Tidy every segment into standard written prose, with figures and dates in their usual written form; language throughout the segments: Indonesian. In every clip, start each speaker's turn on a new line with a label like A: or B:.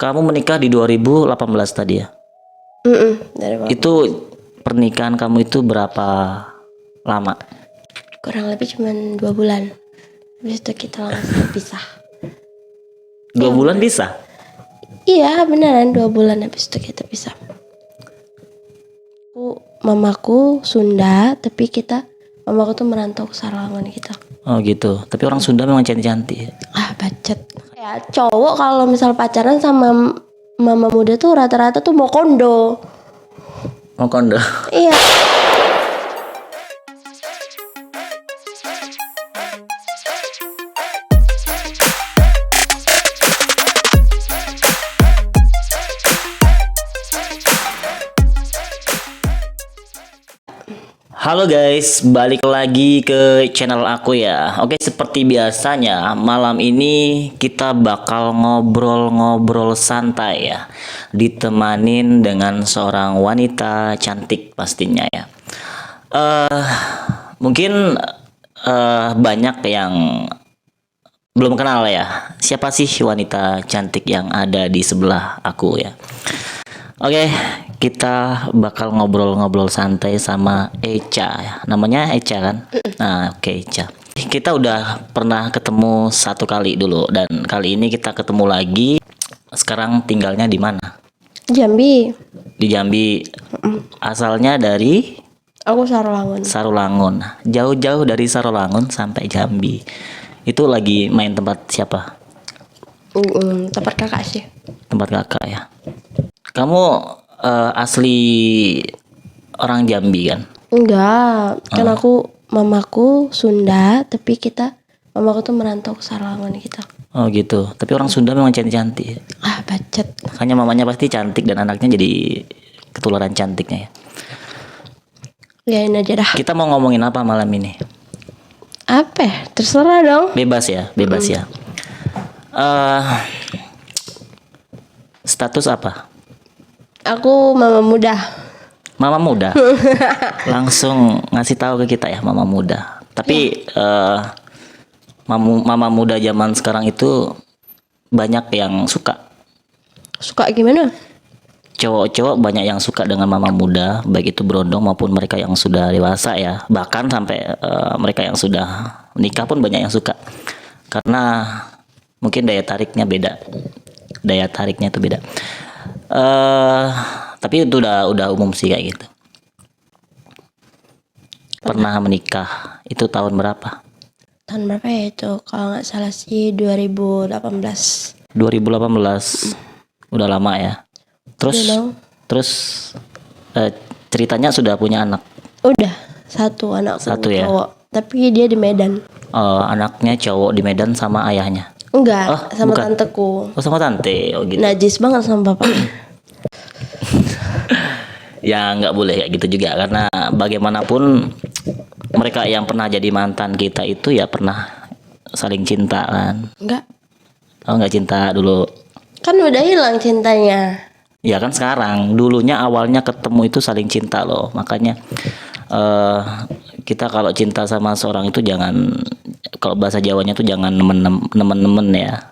A: kamu menikah di 2018 tadi ya?
B: Dari bawah.
A: Itu pernikahan kamu itu berapa lama?
B: Kurang lebih cuma 2 bulan. Habis itu kita langsung pisah.
A: 2 bulan bisa?
B: Iya beneran 2 bulan habis itu kita pisah. Mamaku Sunda, tapi mamaku tuh merantau ke Sarangan kita.
A: Oh gitu. Tapi orang Sunda memang cantik-cantik.
B: Bacet. Ya cowok kalau misal pacaran sama mama muda tuh rata-rata tuh mau kondo.
A: Mau kondo?
B: Iya.
A: Halo guys, balik lagi ke channel aku ya. Oke, seperti biasanya malam ini kita bakal ngobrol-ngobrol santai ya, ditemanin dengan seorang wanita cantik pastinya ya. Mungkin banyak yang belum kenal ya, siapa sih wanita cantik yang ada di sebelah aku ya. Oke, kita bakal ngobrol-ngobrol santai sama Echa ya. Namanya Echa kan? Nah, oke, Echa. Kita udah pernah ketemu 1 kali dulu dan kali ini kita ketemu lagi. Sekarang tinggalnya di mana?
B: Jambi.
A: Di Jambi. Asalnya dari
B: Aku Sarolangun.
A: Sarolangun. Jauh-jauh dari Sarolangun sampai Jambi. Itu lagi main tempat siapa?
B: Tempat kakak sih.
A: Tempat kakak ya. Kamu asli orang Jambi kan?
B: Enggak, kan mamaku Sunda, tapi mamaku tuh merantau ke Sarangan kita.
A: Oh gitu. Tapi orang Sunda memang cantik-cantik.
B: Bacet.
A: Makanya mamanya pasti cantik dan anaknya jadi ketularan cantiknya ya.
B: Yain aja dah.
A: Kita mau ngomongin apa malam ini?
B: Apa ya? Terserah dong.
A: Bebas ya, bebas ya. Status apa?
B: Aku mama muda.
A: Mama muda. Langsung ngasih tahu ke kita ya, mama muda. Tapi mama muda zaman sekarang itu banyak yang suka.
B: Suka gimana?
A: Cowok-cowok banyak yang suka dengan mama muda, baik itu berondong maupun mereka yang sudah dewasa ya. Bahkan sampai mereka yang sudah menikah pun banyak yang suka. Karena mungkin daya tariknya beda. Daya tariknya itu beda. Tapi itu udah umum sih kayak gitu. Pernah menikah itu tahun berapa?
B: Tahun berapa ya itu? Kalau nggak salah sih 2018.
A: 2018. Udah lama ya. Terus ceritanya sudah punya anak?
B: Udah, satu anak
A: Satu ya?
B: cowok. Tapi dia di Medan.
A: Anaknya cowok di Medan sama ayahnya?
B: Enggak, sama
A: bukan.
B: tanteku.
A: Oh, sama tante. Oh gitu.
B: Najis banget sama bapak.
A: Ya nggak boleh kayak gitu juga, karena bagaimanapun mereka yang pernah jadi mantan kita itu ya pernah saling cinta kan.
B: Enggak.
A: Oh, nggak cinta dulu.
B: Kan udah hilang cintanya.
A: Ya kan sekarang, dulunya awalnya ketemu itu saling cinta loh. Makanya kita kalau cinta sama seorang itu jangan, kalau bahasa Jawanya tuh jangan nemen-nemen ya.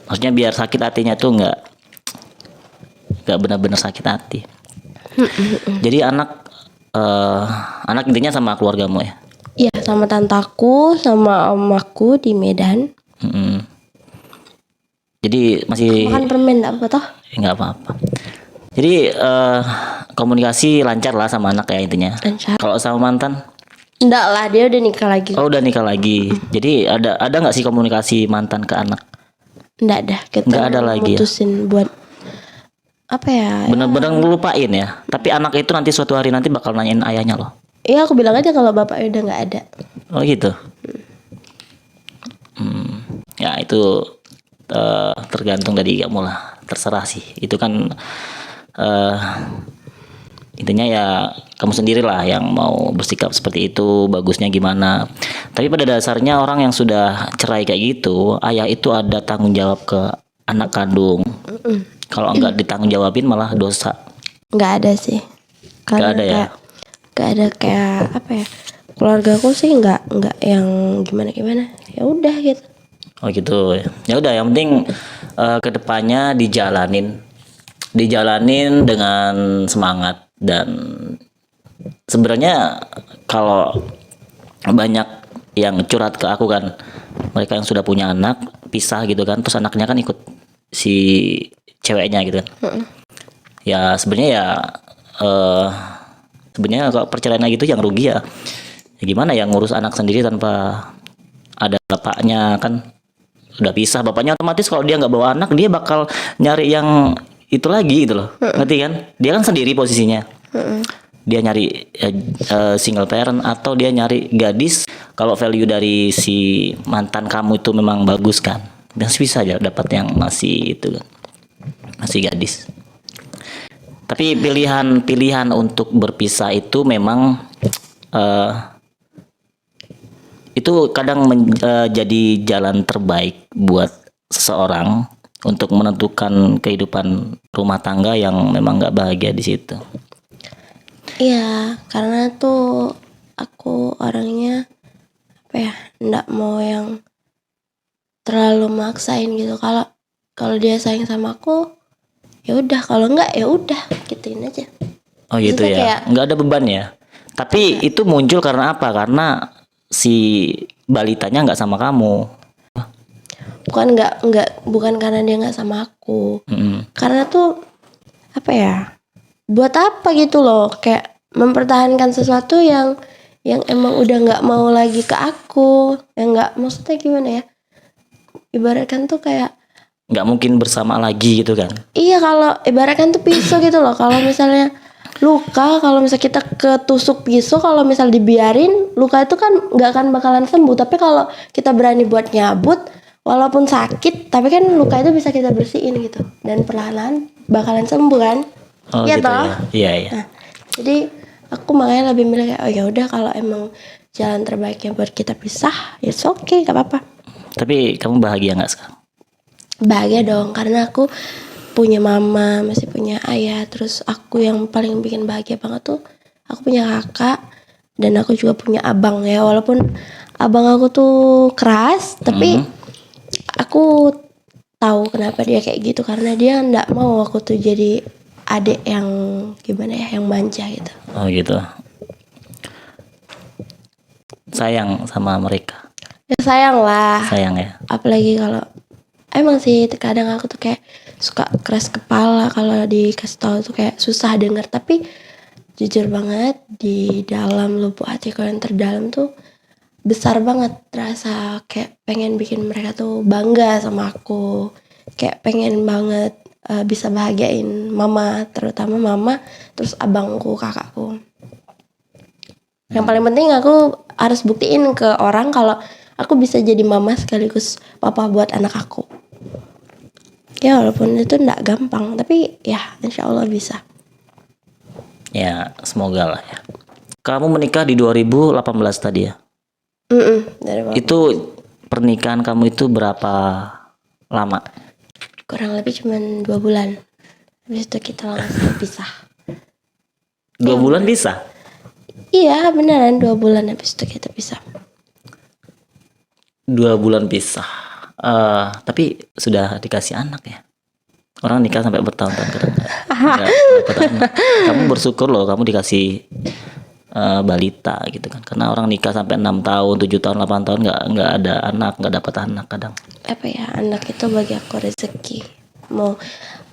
A: Maksudnya biar sakit hatinya tuh nggak benar-benar sakit hati. Jadi anak intinya sama keluargamu ya?
B: Iya, sama tantaku, sama omaku di Medan.
A: Jadi masih
B: Makan permen enggak apa toh?
A: Nggak apa-apa. Jadi komunikasi lancar lah sama anak ya intinya.
B: Lancar.
A: Kalau sama mantan?
B: Enggak lah, dia udah nikah lagi.
A: Oh, udah nikah lagi. Jadi ada nggak sih komunikasi mantan ke anak?
B: Enggak ada. Kita
A: Nggak ada lagi ya?
B: mutusin buat apa ya?
A: Bener-bener ngelupain ya. Tapi anak itu nanti suatu hari nanti bakal nanyain ayahnya loh.
B: Iya, aku bilang aja kalau bapak udah nggak ada.
A: Oh gitu. Ya itu tergantung dari kamu lah. Terserah sih. Itu kan intinya ya kamu sendirilah yang mau bersikap seperti itu, bagusnya gimana. Tapi pada dasarnya orang yang sudah cerai kayak gitu, ayah itu ada tanggung jawab ke anak kandung. Kalau enggak ditanggung jawabin malah dosa.
B: Nggak ada sih.
A: Nggak ada ya?
B: Nggak ada kayak apa ya? Keluargaku sih nggak yang gimana. Ya udah gitu.
A: Oh gitu. Ya udah, yang penting kedepannya dijalanin dengan semangat. Dan sebenarnya kalau banyak yang curhat ke aku kan, mereka yang sudah punya anak pisah gitu kan, terus anaknya kan ikut si ceweknya gitu kan. Ya sebenarnya ya sebenarnya kalau perceraian gitu yang rugi ya gimana ya, ngurus anak sendiri tanpa ada bapaknya kan, udah pisah bapaknya, otomatis kalau dia nggak bawa anak dia bakal nyari yang itu lagi gitu loh. Ngerti kan, dia kan sendiri posisinya. Dia nyari single parent atau dia nyari gadis. Kalau value dari si mantan kamu itu memang bagus kan, masih bisa aja dapat yang masih itu kan, masih gadis. Tapi pilihan untuk berpisah itu memang itu kadang jadi jalan terbaik buat seseorang untuk menentukan kehidupan rumah tangga yang memang nggak bahagia di situ.
B: Iya, karena tuh aku orangnya apa ya, nggak mau yang terlalu maksain gitu. Kalau dia sayang sama aku, ya udah. Kalau enggak ya udah, gituin aja.
A: Oh gitu
B: Maksudnya
A: ya,
B: kayak-
A: nggak ada beban ya. Tapi itu muncul karena apa? Karena si balitanya nggak sama kamu.
B: Bukan karena dia nggak sama aku.
A: Mm-mm.
B: Karena tuh apa ya? Buat apa gitu loh? Kayak mempertahankan sesuatu yang emang udah nggak mau lagi ke aku. Yang nggak, maksudnya gimana ya? Ibaratkan tuh kayak
A: Nggak mungkin bersama lagi gitu kan.
B: iya, kalau ibaratkan tuh pisau gitu loh. Kalau misalnya luka, kalau misalnya kita ketusuk pisau, kalau misal dibiarin, luka itu kan nggak akan bakalan sembuh. Tapi kalau kita berani buat nyabut, walaupun sakit, tapi kan luka itu bisa kita bersihin gitu, dan perlahan bakalan sembuh kan.
A: Oh
B: Iya
A: gitu
B: toh?
A: ya. Iya iya.
B: Nah, jadi aku makanya lebih milih kayak, oh ya udah, kalau emang jalan terbaiknya buat kita pisah, it's okay, gak apa-apa.
A: Tapi kamu bahagia nggak sekarang?
B: Bahagia dong, karena aku punya mama, masih punya ayah. Terus aku yang paling bikin bahagia banget tuh, aku punya kakak, dan aku juga punya abang ya. Walaupun abang aku tuh keras, tapi aku tahu kenapa dia kayak gitu, karena dia nggak mau aku tuh jadi adik yang gimana ya, yang manja gitu.
A: Oh gitu. Sayang sama mereka.
B: Ya sayang lah,
A: Sayang ya.
B: apalagi kalau emang sih kadang aku tuh kayak suka keras kepala kalau dikasih tahu tuh, kayak susah denger. Tapi jujur banget, di dalam lubuk hatiku yang terdalam tuh besar banget rasa kayak pengen bikin mereka tuh bangga sama aku, kayak pengen banget bisa bahagiain mama, terutama mama, terus abangku, kakakku. Yang paling penting aku harus buktiin ke orang kalau aku bisa jadi mama sekaligus papa buat anak aku. Ya walaupun itu enggak gampang, tapi ya insya Allah bisa.
A: Ya semoga lah ya. Kamu menikah di 2018 tadi ya.
B: Dari bawah.
A: Itu pernikahan kamu itu berapa lama?
B: Kurang lebih cuma 2 bulan. Habis itu kita langsung pisah.
A: 2 bulan bisa?
B: Iya beneran 2 bulan habis itu kita pisah.
A: 2 bulan pisah. Tapi sudah dikasih anak ya. Orang nikah sampai bertahun-tahun kadang nggak dapat anak. Kamu bersyukur loh, kamu dikasih balita gitu kan. Karena orang nikah sampai 6 tahun, 7 tahun, 8 tahun nggak ada anak, nggak dapat anak kadang.
B: Apa ya, anak itu bagi aku rezeki. Mau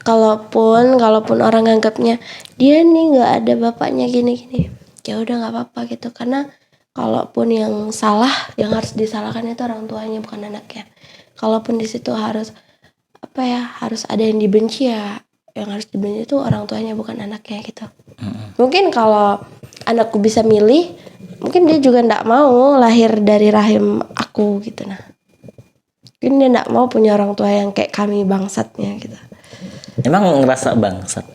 B: kalaupun orang nganggapnya dia nih nggak ada bapaknya gini-gini, ya udah nggak apa-apa gitu. Karena kalaupun yang salah, yang harus disalahkan itu orang tuanya, bukan anaknya. Kalaupun di situ harus apa ya, harus ada yang dibenci, ya yang harus dibenci itu orang tuanya, bukan anaknya gitu. Mungkin kalau anakku bisa milih, mungkin dia juga nggak mau lahir dari rahim aku gitu. Nah, mungkin dia nggak mau punya orang tua yang kayak kami bangsatnya gitu.
A: Emang ngerasa bangsat?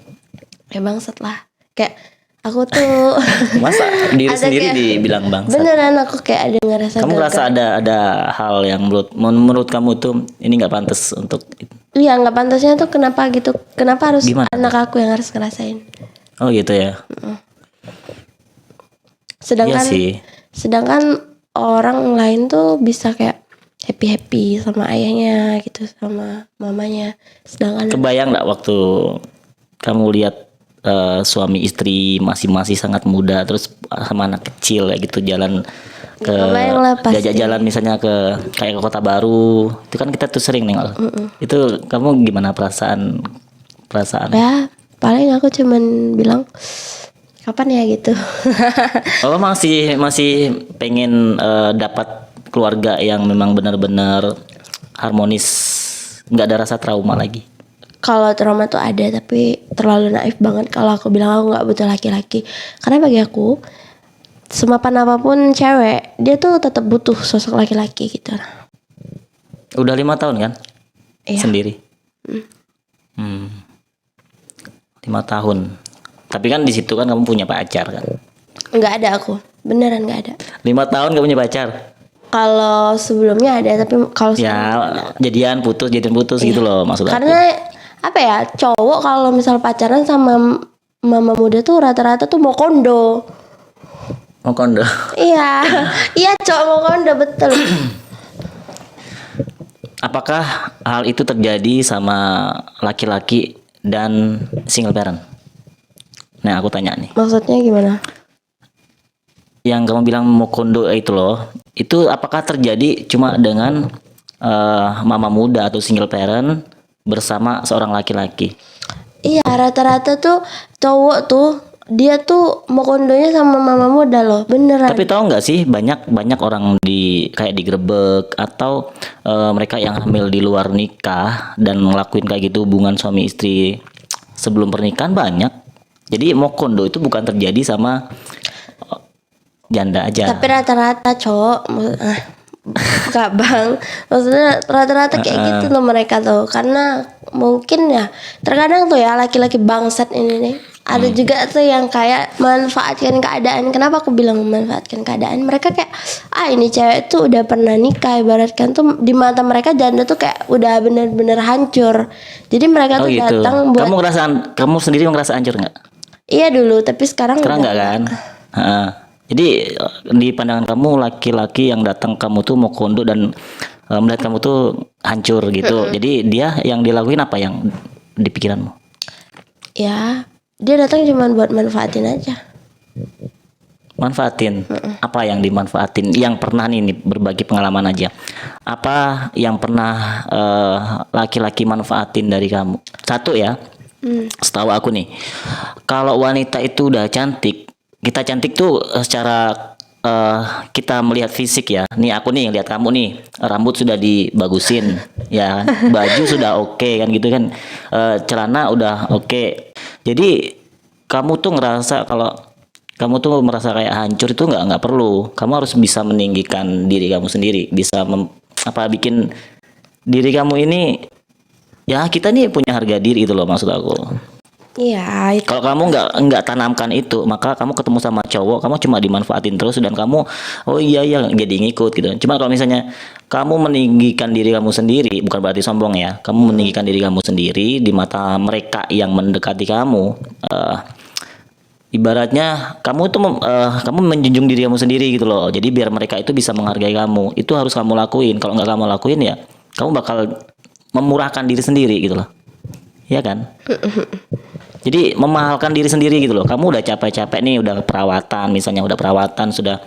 B: Ya bangsat lah, kayak aku tuh
A: Masa diri
B: ada
A: sendiri
B: kayak-
A: dibilang bangsat?
B: beneran aku kayak ada ngerasa
A: Kamu
B: gagal.
A: ngerasa ada hal yang menurut kamu tuh ini nggak pantas untuk?
B: Iya, nggak pantasnya tuh kenapa gitu, kenapa harus
A: Gimana?
B: anak aku yang harus ngerasain.
A: Oh gitu ya.
B: Sedangkan
A: Iya sih.
B: sedangkan orang lain tuh bisa kayak happy sama ayahnya gitu, sama mamanya. Sedangkan
A: Kebayang nggak waktu kamu lihat suami istri masing-masing sangat muda terus sama anak kecil kayak gitu jalan ke
B: kebayang lah pasti.
A: diajak jalan misalnya kayak ke kota baru itu kan kita tuh sering nengok. Itu kamu gimana perasaan
B: Ya paling aku cuman bilang kapan ya gitu.
A: oh masih pengen dapat keluarga yang memang benar-benar harmonis, nggak ada rasa trauma lagi.
B: Kalau trauma tuh ada, tapi terlalu naif banget kalau aku bilang aku nggak butuh laki-laki. Karena bagi aku, semapan apapun cewek, dia tuh tetap butuh sosok laki-laki gitu.
A: Udah 5 tahun kan
B: Iya.
A: sendiri. 5 tahun. Tapi kan di situ kan kamu punya pacar kan.
B: Nggak ada aku, beneran nggak ada.
A: 5 tahun gak punya pacar.
B: Kalau sebelumnya ada, tapi kalau
A: Ya jadian putus gitu loh maksud aku.
B: karena apa ya, cowok kalau misal pacaran sama mama muda tuh rata-rata tuh mau kondo.
A: Mau kondo.
B: Iya, iya cowok mau kondo betul.
A: Apakah hal itu terjadi sama laki-laki dan single parent? Nah aku tanya nih.
B: Maksudnya gimana?
A: Yang kamu bilang mau kondo itu loh, itu apakah terjadi cuma dengan mama muda atau single parent bersama seorang laki-laki?
B: Iya, rata-rata tuh cowok tuh dia tuh mau kondonya sama mama muda loh, beneran.
A: Tapi tahu nggak sih banyak orang kayak digerebek atau mereka yang hamil di luar nikah dan ngelakuin kayak gitu hubungan suami istri sebelum pernikahan banyak. Jadi mau kondo itu bukan terjadi sama janda aja.
B: Tapi rata-rata cowok, Kak Bang, maksudnya rata-rata kayak gitu loh mereka tuh, karena mungkin ya terkadang tuh ya laki-laki bangsat ini nih. Ada juga tuh yang kayak manfaatkan keadaan. Kenapa aku bilang memanfaatkan keadaan? Mereka kayak ini cewek tuh udah pernah nikah, ibaratkan tuh di mata mereka janda tuh kayak udah bener-bener hancur. Jadi mereka
A: Oh
B: tuh
A: gitu.
B: datang buat
A: Kamu sendiri ngerasa hancur nggak?
B: iya dulu, tapi sekarang
A: Sekarang
B: udah
A: nggak kan? Heeh. Jadi di pandangan kamu laki-laki yang datang kamu tuh mau kondo dan melihat kamu tuh hancur gitu. Jadi dia yang dilakuin apa yang di pikiranmu?
B: ya dia datang cuma buat manfaatin aja.
A: Manfaatin. Apa yang dimanfaatin? Yang pernah nih berbagi pengalaman aja. Apa yang pernah laki-laki manfaatin dari kamu? Satu ya. Setahu aku nih, kalau wanita itu udah cantik, kita cantik tuh secara kita melihat fisik ya. Nih aku nih lihat kamu nih, rambut sudah dibagusin, ya, baju sudah oke kan gitu kan, celana udah oke. Jadi kamu tuh ngerasa kalau kamu tuh merasa kayak hancur itu nggak perlu. Kamu harus bisa meninggikan diri kamu sendiri, bisa bikin diri kamu ini. Ya kita nih punya harga diri itu loh maksud aku.
B: Iya, itu
A: Kalau kamu nggak tanamkan itu, maka kamu ketemu sama cowok, kamu cuma dimanfaatin terus dan kamu oh iya jadi ngikut gitu. Cuma kalau misalnya kamu meninggikan diri kamu sendiri, bukan berarti sombong ya. Kamu meninggikan diri kamu sendiri di mata mereka yang mendekati kamu. Ibaratnya kamu tuh kamu menjunjung diri kamu sendiri gitu loh. Jadi biar mereka itu bisa menghargai kamu. Itu harus kamu lakuin. Kalau nggak kamu lakuin ya, kamu bakal memurahkan diri sendiri gitu loh. Iya kan? Jadi memahalkan diri sendiri gitu loh. Kamu udah capek-capek nih, udah perawatan, misalnya udah perawatan, sudah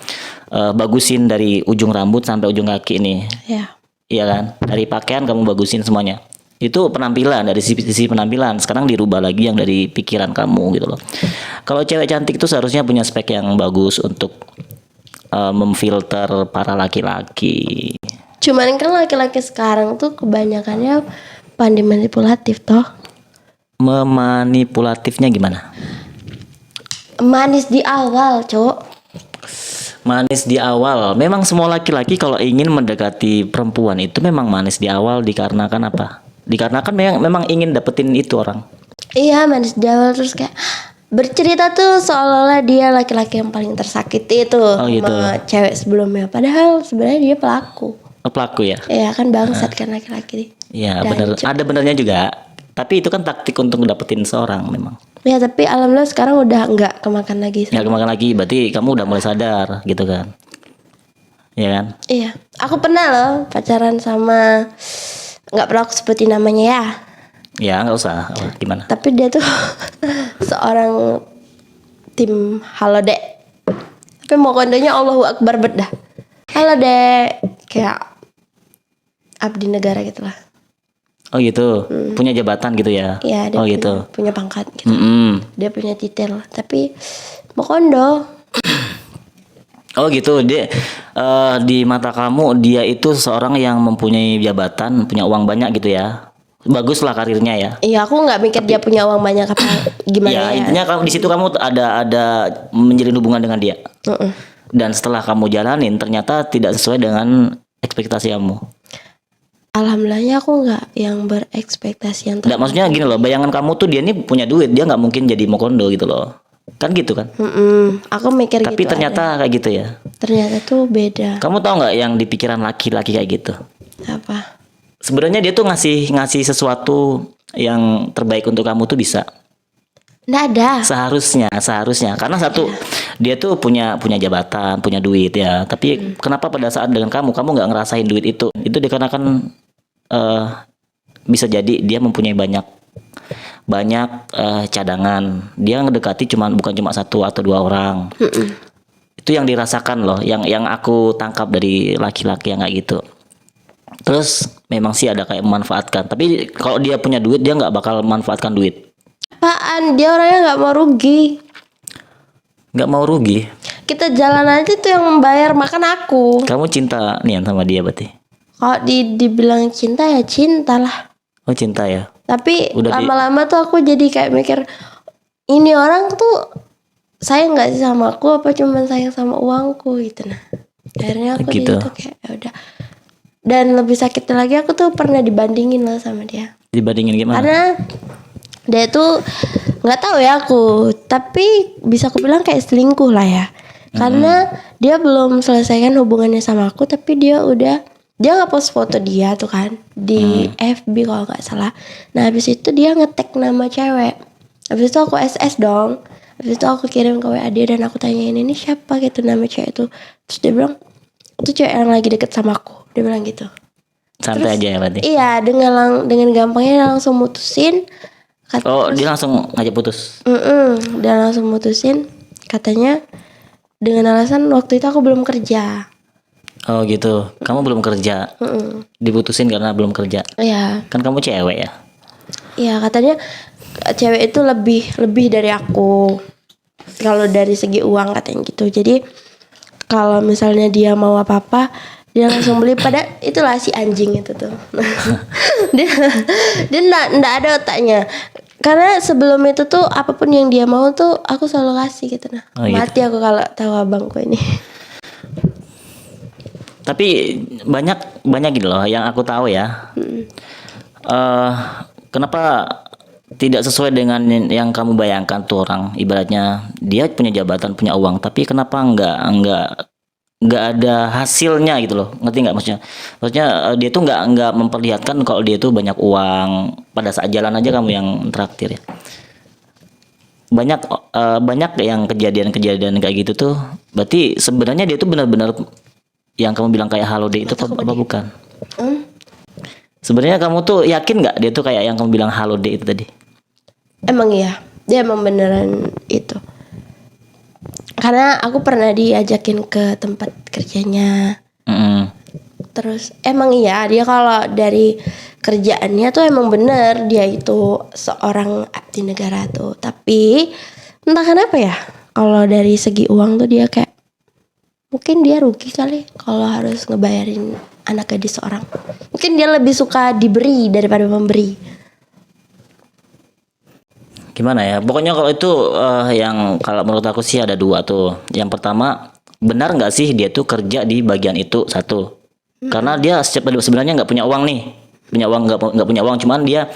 A: bagusin dari ujung rambut sampai ujung kaki nih.
B: ya.
A: Iya kan? Dari pakaian kamu bagusin semuanya. Itu penampilan, dari sisi penampilan. Sekarang dirubah lagi yang dari pikiran kamu gitu loh. Kalau cewek cantik itu seharusnya punya spek yang bagus untuk memfilter para laki-laki.
B: Cuman kan laki-laki sekarang tuh kebanyakannya pandai manipulatif toh.
A: Memanipulatifnya gimana?
B: Manis di awal, Cok.
A: Manis di awal. Memang semua laki-laki kalau ingin mendekati perempuan itu memang manis di awal dikarenakan apa? Dikarenakan memang ingin dapetin itu orang.
B: Iya, manis di awal terus kayak bercerita tuh seolah-olah dia laki-laki yang paling tersakiti itu
A: gitu.
B: sama cewek sebelumnya. Padahal sebenarnya dia pelaku.
A: Pelaku ya?
B: Iya kan bangsat kan laki-laki.
A: Iya benar. Ada benernya juga. Tapi itu kan taktik untuk dapetin seorang memang.
B: Ya tapi alhamdulillah sekarang udah nggak kemakan lagi.
A: Nggak kemakan lagi. Berarti kamu udah mulai sadar gitu kan? ya kan?
B: Iya, aku pernah loh pacaran sama, nggak perlu aku sebutin namanya ya.
A: Ya nggak usah. Gimana?
B: Tapi dia tuh seorang tim halo dek. Tapi mau kondonya Allahu Akbar bedah. Halo dek, kayak abdi negara gitu lah.
A: Oh gitu, punya jabatan gitu ya?
B: Iya, dia
A: Oh
B: punya,
A: gitu.
B: punya pangkat gitu.
A: Mm-mm.
B: Dia punya titel, tapi mau kondo.
A: Oh gitu, dia di mata kamu dia itu seorang yang mempunyai jabatan, punya uang banyak gitu ya? Bagus lah karirnya ya?
B: Iya, aku nggak mikir dia punya uang banyak apa gimana
A: Ya
B: ya.
A: intinya kamu di situ kamu ada menjalin hubungan dengan dia.
B: Mm-mm.
A: Dan setelah kamu jalanin ternyata tidak sesuai dengan ekspektasi kamu.
B: Alhamdulillahnya aku nggak yang berekspektasi yang
A: Nggak, maksudnya gini loh, bayangan kamu tuh dia ini punya duit, dia nggak mungkin jadi mokondo gitu loh. Kan gitu kan?
B: Aku mikir
A: Tapi
B: gitu
A: ternyata kayak gitu ya.
B: ternyata tuh beda.
A: Kamu tahu nggak yang di pikiran laki-laki kayak gitu?
B: Apa?
A: Sebenarnya dia tuh ngasih sesuatu yang terbaik untuk kamu tuh bisa.
B: Nggak ada.
A: Seharusnya karena satu dia tuh punya jabatan, punya duit ya. Tapi kenapa pada saat dengan kamu nggak ngerasain duit itu? Itu dikarenakan bisa jadi dia mempunyai banyak cadangan. Dia ngedekati bukan cuma satu atau dua orang. Itu yang dirasakan loh, yang aku tangkap dari laki-laki yang kayak gitu. Terus memang sih ada kayak memanfaatkan. Tapi kalau dia punya duit dia nggak bakal memanfaatkan duit.
B: Apaan? Dia orangnya nggak mau rugi.
A: Nggak mau rugi.
B: Kita jalan aja tuh yang membayar makan aku.
A: Kamu cinta nih sama dia berarti?
B: Kalau dibilang cinta ya cinta lah.
A: Oh cinta ya.
B: Tapi
A: Udah
B: lama-lama tuh aku jadi kayak mikir, ini orang tuh sayang nggak sih sama aku, apa cuma sayang sama uangku gitu. Nah akhirnya aku
A: Gitu.
B: gitu kayak ya udah. Dan lebih sakit lagi, aku tuh pernah dibandingin loh sama dia.
A: Dibandingin gimana?
B: Karena dia tuh nggak tahu ya aku, tapi bisa aku bilang kayak selingkuh lah ya. Karena dia belum selesaikan hubungannya sama aku, tapi dia nggak post foto dia tuh kan di FB kalau nggak salah. Nah habis itu dia nge-tag nama cewek. Habis itu aku SS dong. Habis itu aku kirim ke WA dia dan aku tanyain ini siapa gitu nama cewek itu. Terus dia bilang itu cewek yang lagi deket sama aku. Dia bilang gitu.
A: Santai aja ya berarti.
B: Iya, dengan gampangnya dia langsung mutusin.
A: Oh dia langsung ngajak putus.
B: Dia langsung mutusin. Katanya dengan alasan waktu itu aku belum kerja.
A: Oh gitu. Kamu belum kerja. Diputusin karena belum kerja.
B: Iya.
A: Kan kamu cewek ya.
B: Iya, katanya cewek itu lebih dari aku. Kalau dari segi uang katanya gitu. Jadi kalau misalnya dia mau apa-apa, dia langsung beli. Pada itulah si anjing itu tuh. dia nggak ada otaknya. Karena sebelum itu tuh apapun yang dia mau tuh aku selalu kasih gitu. Nah
A: Oh, gitu.
B: mati aku kalau tahu abangku ini.
A: Tapi banyak gitu loh yang aku tahu ya. Kenapa tidak sesuai dengan yang kamu bayangkan tuh orang, ibaratnya dia punya jabatan, punya uang, tapi kenapa nggak ada hasilnya gitu loh, ngerti nggak maksudnya? Maksudnya dia tuh nggak memperlihatkan kalau dia tuh banyak uang. Pada saat jalan aja kamu yang traktir ya. Banyak yang kejadian kayak gitu tuh. Berarti sebenarnya dia tuh benar-benar yang kamu bilang kayak halo deh itu apa bukan? Sebenarnya kamu tuh yakin nggak dia tuh kayak yang kamu bilang halo deh itu tadi?
B: Emang iya, dia emang beneran itu. Karena aku pernah diajakin ke tempat kerjanya. Terus emang iya, dia kalau dari kerjaannya tuh emang bener dia itu seorang abdi negara tuh. Tapi entah kenapa ya, kalau dari segi uang tuh dia kayak mungkin dia rugi kali kalau harus ngebayarin anak gadis seorang. Mungkin dia lebih suka diberi daripada memberi.
A: Gimana ya? Pokoknya kalau itu yang kalau menurut aku sih ada dua tuh. Yang pertama, benar nggak sih dia tuh kerja di bagian itu satu? Karena dia sebenarnya nggak punya uang nih. Punya uang nggak punya uang, cuman dia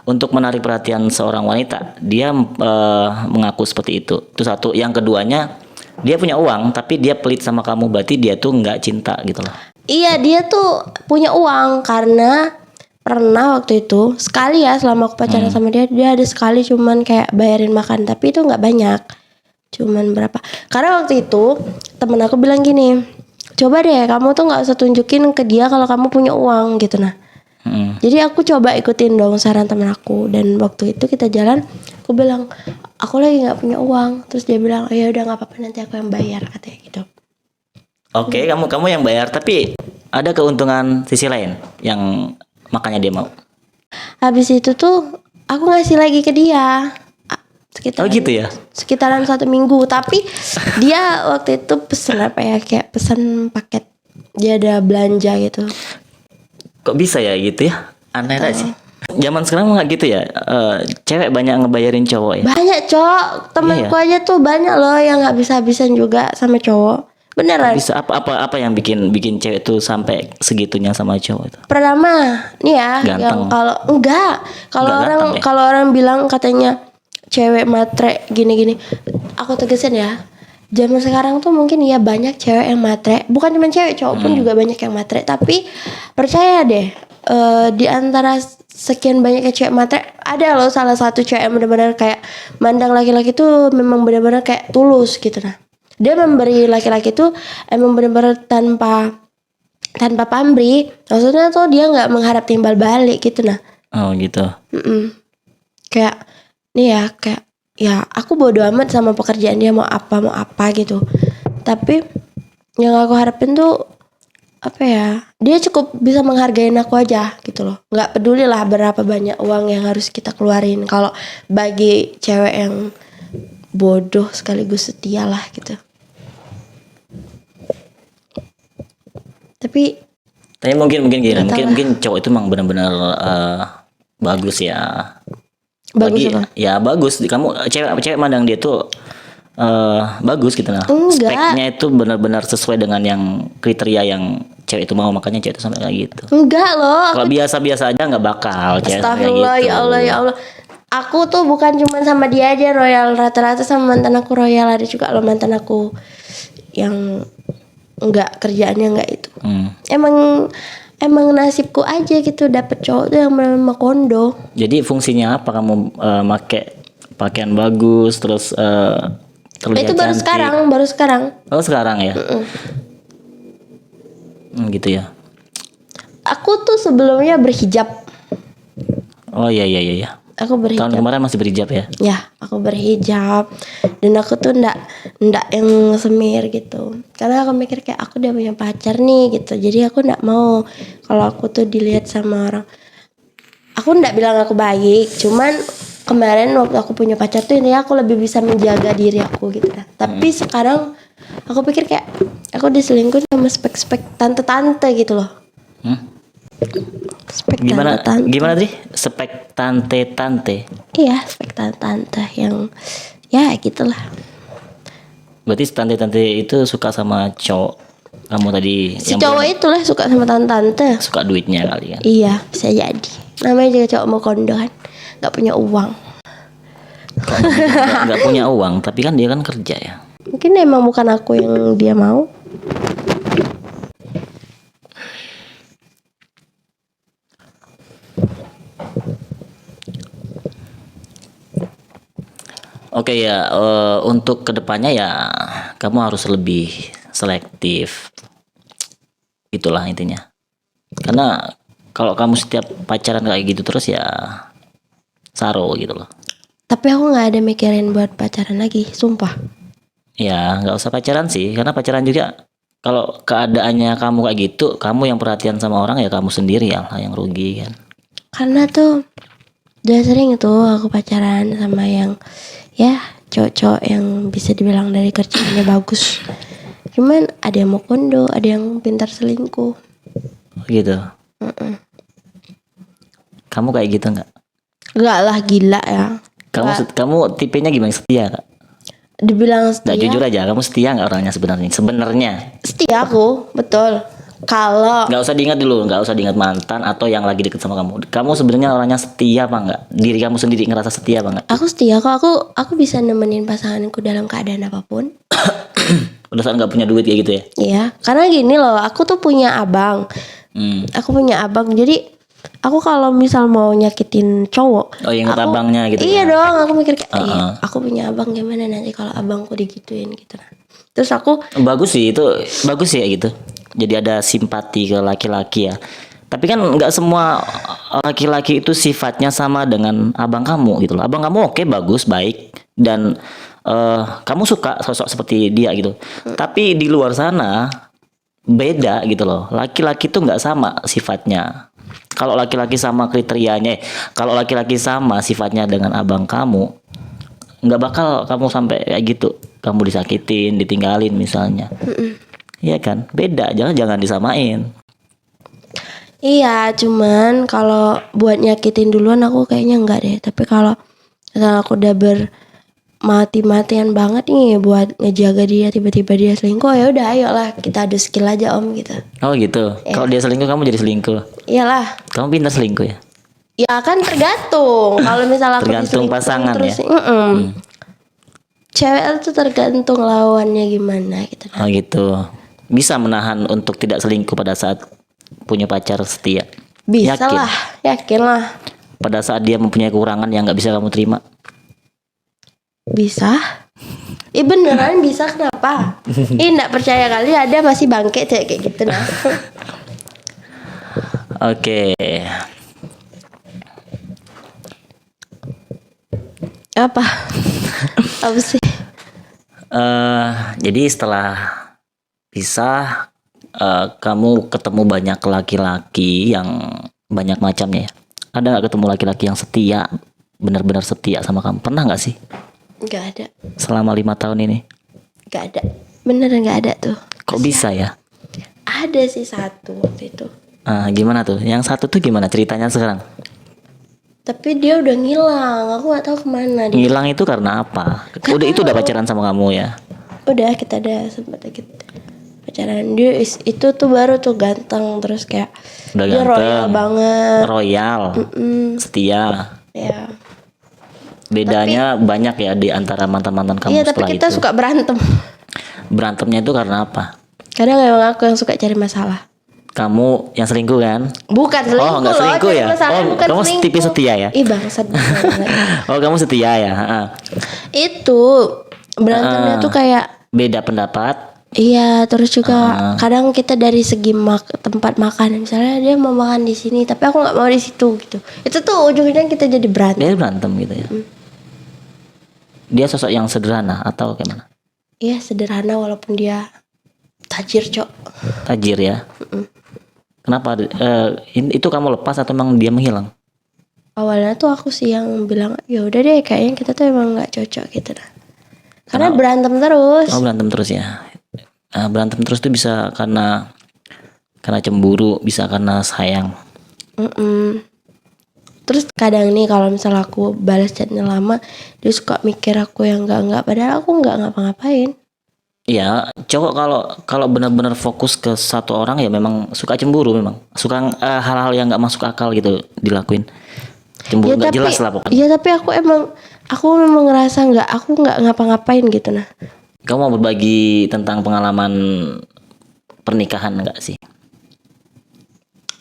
A: untuk menarik perhatian seorang wanita, dia mengaku seperti itu. Itu satu. Yang keduanya, dia punya uang tapi dia pelit sama kamu, berarti dia tuh nggak cinta gitu loh.
B: Iya, dia tuh punya uang karena pernah waktu itu sekali ya selama aku pacaran sama dia ada sekali cuman kayak bayarin makan, tapi itu nggak banyak, cuman berapa. Karena waktu itu temen aku bilang gini, coba deh kamu tuh nggak usah tunjukin ke dia kalau kamu punya uang gitu. Nah, jadi aku coba ikutin dong saran temen aku, dan waktu itu kita jalan, aku bilang aku lagi nggak punya uang, terus dia bilang ya udah nggak apa-apa, nanti aku yang bayar, katanya gitu.
A: Oke, kamu yang bayar, tapi ada keuntungan sisi lain yang makanya dia mau.
B: Habis itu tuh aku ngasih lagi ke dia.
A: Oh gitu ya.
B: Sekitaran 1 minggu. Tapi dia waktu itu pesen apa ya, kayak pesen paket. Dia ada belanja gitu.
A: Kok bisa ya gitu ya? Aneh aja sih. Zaman sekarang nggak gitu ya. Cewek banyak ngebayarin cowok ya.
B: Banyak cowok. Temanku aja tuh banyak loh yang habis-habisan juga sama cowok. Beneran.
A: Bisa apa yang bikin cewek tuh sampai segitunya sama cowok itu?
B: Pertama nih ya,
A: Ganteng.
B: yang kalau orang bilang katanya cewek matre gini-gini, aku tegesin ya, zaman sekarang tuh mungkin ya banyak cewek yang matre, bukan cuma cewek, cowok pun juga banyak yang matre. Tapi percaya deh, di antara sekian banyaknya cewek matre, ada loh salah satu cewek yang benar-benar kayak mandang laki-laki tuh memang benar-benar kayak tulus gitu. Nah, dia memberi laki-laki tuh emang benar-benar tanpa pamrih. Maksudnya tuh dia nggak mengharap timbal balik gitu. Nah,
A: Oh gitu.
B: kayak nih ya, kayak ya aku bodo amat sama pekerjaan dia mau apa gitu. Tapi yang aku harapin tuh apa ya, dia cukup bisa menghargain aku aja gitu loh. Nggak peduli lah berapa banyak uang yang harus kita keluarin. Kalau bagi cewek yang bodoh sekaligus setia lah gitu. Tapi
A: mungkin gini, mungkin cowok itu emang benar-benar bagus ya.
B: bagus apa?
A: Ya bagus. Kamu cewek mandang dia tuh bagus gitu nah.
B: Enggak.
A: Speknya itu benar-benar sesuai dengan yang kriteria yang cewek itu mau, makanya cewek itu sampai kayak gitu.
B: Enggak loh.
A: Kalau biasa-biasa aja nggak bakal cewek kayak
B: Astagfirullah,
A: gitu.
B: ya Allah ya Allah. Aku tuh bukan cuma sama dia aja royal, rata-rata sama mantan aku royal. Ada juga loh mantan aku yang enggak, kerjaannya enggak itu. Emang nasibku aja gitu dapet cowok tuh yang memang kondo.
A: Jadi fungsinya apa kamu make pakaian bagus terus terlihat
B: Itu baru
A: cantik?
B: baru sekarang.
A: Oh sekarang ya. Gitu ya.
B: Aku tuh sebelumnya berhijab.
A: Oh iya.
B: Aku berhijab.
A: Tahun kemarin masih berhijab ya?
B: Ya, aku berhijab, dan aku tuh ndak yang semir gitu. Karena aku mikir kayak aku udah punya pacar nih gitu. Jadi aku ndak mau kalau aku tuh dilihat sama orang. Aku ndak bilang aku baik, cuman kemarin waktu aku punya pacar tuh ini aku lebih bisa menjaga diri aku gitu. Tapi sekarang aku pikir kayak aku diselingkuh sama spek-spek tante-tante gitu loh. Spek
A: Gimana
B: tante-tante.
A: Dri? Spek tante.
B: Iya, spek tante-tante yang ya gitulah.
A: Berarti tante itu suka sama cowok kamu tadi
B: Si cowok itulah suka sama tante-tante.
A: suka duitnya kali kan?
B: Iya, bisa jadi. Namanya juga cowok mau kondo kan, nggak punya uang.
A: Nggak punya uang, tapi kan dia kan kerja ya.
B: Mungkin emang bukan aku yang dia mau.
A: Oke ya, untuk kedepannya ya kamu harus lebih selektif. Itulah intinya. Karena kalau kamu setiap pacaran kayak gitu terus ya saro gitu loh.
B: Tapi aku nggak ada mikirin buat pacaran lagi, sumpah.
A: Ya nggak usah pacaran sih, karena pacaran juga kalau keadaannya kamu kayak gitu, kamu yang perhatian sama orang ya kamu sendiri yang rugi kan.
B: Karena tuh udah sering tuh aku pacaran sama yang ya cowok-cowok yang bisa dibilang dari kerjaannya bagus. Cuman ada yang mau kondo, ada yang pintar selingkuh.
A: Gitu. Kamu kayak gitu nggak?
B: Enggak lah, gila ya.
A: Kamu tipenya gimana, setia nggak?
B: Dibilang
A: Nggak,
B: setia.
A: jujur aja, kamu setia nggak orangnya sebenarnya?
B: Setia aku, betul. Kalau
A: Nggak usah diingat dulu, nggak usah diingat mantan atau yang lagi deket sama kamu. Kamu sebenarnya orangnya setia apa nggak? Diri kamu sendiri ngerasa setia apa nggak?
B: aku setia kok, aku bisa nemenin pasanganku dalam keadaan apapun.
A: Udah saat nggak punya duit kayak gitu ya?
B: Iya, karena gini loh, aku tuh punya abang. Aku punya abang, jadi Aku kalau misal mau nyakitin cowok,
A: Oh, ingat
B: aku-
A: abangnya gitu
B: Iya
A: ya.
B: dong, aku mikir kayak, iya, aku punya abang gimana nanti kalau abangku digituin gitu. Terus aku
A: Bagus sih itu, bagus sih ya gitu. Jadi ada simpati ke laki-laki ya. Tapi kan nggak semua laki-laki itu sifatnya sama dengan abang kamu gitu loh. Abang kamu oke, bagus, baik, dan kamu suka sosok seperti dia gitu. Tapi di luar sana beda gitu loh. Laki-laki tuh nggak sama sifatnya. Kalau laki-laki sama kriterianya, kalau laki-laki sama sifatnya dengan abang kamu, nggak bakal kamu sampai kayak gitu. Kamu disakitin, ditinggalin misalnya. Iya kan? Beda, jangan disamain.
B: iya, cuman kalau buat nyakitin duluan aku kayaknya enggak deh. Tapi kalau misalnya aku udah mati-matian banget nih buat ngejaga dia, tiba-tiba dia selingkuh, ya udah ayolah kita adu skill aja om gitu.
A: Oh gitu. Kalau dia selingkuh kamu jadi selingkuh.
B: Iyalah.
A: Kamu pintar selingkuh ya?
B: Ya kan tergantung. Kalau misalnya aku
A: Tergantung
B: diselingkuhin
A: pasangan
B: terus,
A: ya?
B: Cewek itu tergantung lawannya gimana gitu.
A: Oh gitu. Bisa menahan untuk tidak selingkuh pada saat punya pacar setia.
B: Bisa
A: Yakin?
B: lah, yakin lah.
A: Pada saat dia mempunyai kekurangan yang nggak bisa kamu terima.
B: Bisa. Beneran bisa, kenapa? Nggak percaya kali ada masih bangke cewek kayak gitu nah.
A: Oke.
B: Apa? Apa sih?
A: Jadi setelah pisah, kamu ketemu banyak laki-laki yang banyak macamnya ya. Ada nggak ketemu laki-laki yang setia, benar-benar setia sama kamu? Pernah nggak sih
B: Nggak ada.
A: selama 5 tahun ini?
B: Nggak ada. Beneran nggak ada tuh.
A: Kok bisa ya?
B: Ada sih satu waktu itu.
A: Gimana tuh? Yang satu tuh gimana ceritanya sekarang?
B: Tapi dia udah ngilang. Aku nggak tahu kemana dia.
A: Ngilang itu karena apa? Udah pacaran sama kamu ya?
B: Udah kita ada sempat lagi pacaran. Dia itu tuh baru tuh ganteng, terus kayak
A: Udah
B: dia
A: ganteng.
B: royal banget.
A: Royal, setia.
B: Ya.
A: Bedanya banyak ya di antara mantan-mantan kamu
B: Iya, tapi
A: setelah
B: kita
A: itu.
B: suka berantem.
A: Berantemnya itu karena apa?
B: Kadang emang aku yang suka cari masalah.
A: Kamu yang selingkuh kan?
B: Bukan selingkuh
A: Oh, nggak
B: loh,
A: selingkuh
B: cari
A: ya?
B: masalah
A: Oh,
B: bukan
A: kamu
B: selingkuh.
A: tipis setia ya?
B: Ih bangsat banget.
A: Oh, kamu setia ya?
B: Itu berantemnya tuh kayak
A: Beda pendapat.
B: iya, terus juga kadang kita dari segi tempat makan, misalnya dia mau makan di sini tapi aku nggak mau di situ gitu. Itu tuh ujungnya kita jadi berantem.
A: Dia berantem gitu ya? Dia sosok yang sederhana atau gimana?
B: Iya, sederhana walaupun dia tajir, Cok.
A: Tajir ya? Kenapa? Itu kamu lepas atau memang dia menghilang?
B: Awalnya tuh aku sih yang bilang, ya udah deh kayaknya kita tuh emang nggak cocok gitu nah. Karena berantem terus.
A: Oh, berantem terus ya? Berantem terus tuh bisa karena cemburu, bisa karena sayang.
B: Terus kadang nih kalau misalnya aku balas chatnya lama, dia suka mikir aku yang enggak, padahal aku nggak ngapa-ngapain.
A: Iya, cowok kalau benar-benar fokus ke satu orang ya memang suka cemburu, memang suka hal-hal yang nggak masuk akal gitu dilakuin. Cemburu nggak jelas lah pokoknya.
B: Iya, tapi aku memang ngerasa aku nggak ngapa-ngapain gitu nah.
A: Kamu mau berbagi tentang pengalaman pernikahan nggak sih?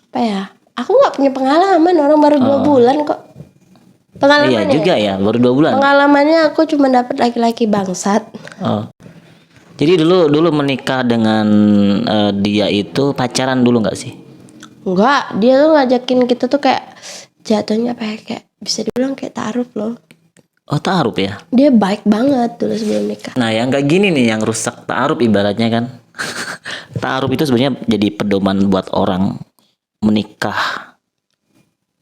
B: Apa ya? Aku nggak punya pengalaman, orang baru 2 bulan kok.
A: Iya
B: Pengalamannya.
A: juga ya, baru 2 bulan.
B: Pengalamannya aku cuma dapet laki-laki bangsat.
A: Oh. Jadi dulu menikah dengan dia itu pacaran dulu nggak sih?
B: Enggak, dia tuh ngajakin kita tuh kayak jatuhnya apa ya, kayak bisa dibilang kayak taruh loh.
A: Oh, ta'aruf ya.
B: Dia baik banget dulu sebelum nikah.
A: Nah, yang kayak gini nih yang rusak ta'aruf ibaratnya kan. Ta'aruf itu sebenarnya jadi pedoman buat orang menikah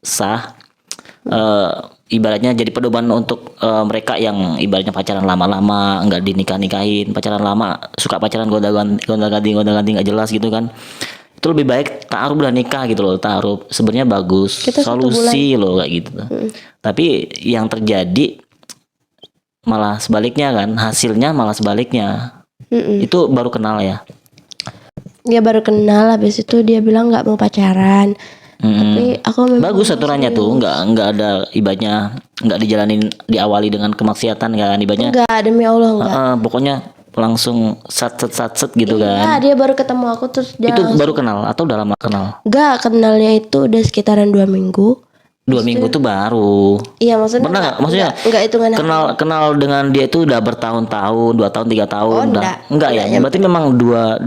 A: sah. Ibaratnya jadi pedoman untuk mereka yang ibaratnya pacaran lama-lama nggak dinikah-nikahin, pacaran lama suka pacaran gonta-ganti nggak jelas gitu kan. Itu lebih baik ta'aruf dan nikah gitu loh. Ta'aruf sebenarnya bagus,
B: Kita 1
A: solusi loh kayak gitu. Tapi yang terjadi malah sebaliknya kan, hasilnya malah sebaliknya. Itu baru kenal ya.
B: Dia baru kenal, habis itu dia bilang nggak mau pacaran. Tapi aku memang
A: Bagus aturannya tuh, nggak ada ibaratnya nggak dijalanin diawali dengan kemaksiatan kan ibaratnya.
B: enggak, demi Allah enggak.
A: Pokoknya langsung sat gitu
B: Iya,
A: kan.
B: dia baru ketemu aku terus dia
A: Itu
B: langsung-
A: baru kenal atau udah lama kenal?
B: Enggak, kenalnya itu udah sekitaran 2 minggu.
A: 2 minggu tuh baru.
B: Iya, maksudnya
A: Pernah nggak? Maksudnya
B: enggak hitungan hari.
A: kenal dengan dia itu udah bertahun-tahun, 2 tahun 3 tahun
B: Oh,
A: udah.
B: enggak
A: ya.
B: nyampe.
A: Berarti memang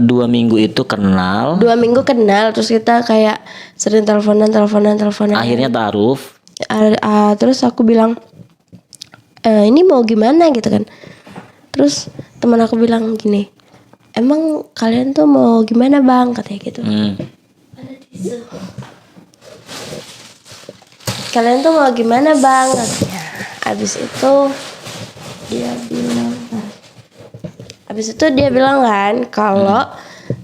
A: dua minggu itu kenal.
B: 2 minggu kenal terus kita kayak sering teleponan.
A: Akhirnya taaruf.
B: Terus aku bilang ini mau gimana gitu kan. Terus teman aku bilang gini, emang kalian tuh mau gimana bang, katanya gitu. Kalian tuh mau gimana bang, katanya. Habis itu dia bilang kan kalau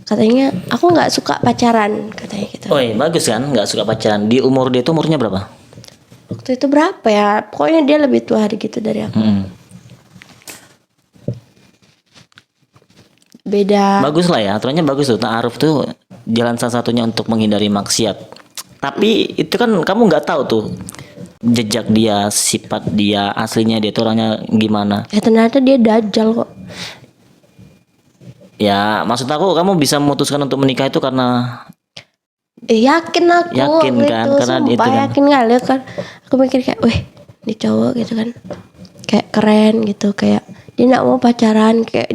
B: katanya aku nggak suka pacaran, katanya gitu.
A: Oh iya, bagus kan, nggak suka pacaran. Di umur dia itu umurnya berapa?
B: Waktu itu berapa ya? Pokoknya dia lebih tua gitu dari aku. Beda.
A: Bagus lah ya, aturannya bagus tuh. Ta'aruf tuh jalan salah satunya untuk menghindari maksiat. Tapi itu kan kamu nggak tahu tuh jejak dia, sifat dia, aslinya dia tuh orangnya gimana.
B: Ternyata dia dajjal kok.
A: Ya, maksud aku kamu bisa memutuskan untuk menikah itu karena
B: Yakin aku.
A: Yakin
B: gitu,
A: kan, karena
B: sumpah,
A: itu kan.
B: yakin kali kan. Aku mikir kayak, wih, ini cowok gitu kan. Kayak keren gitu, kayak dia nggak mau pacaran, kayak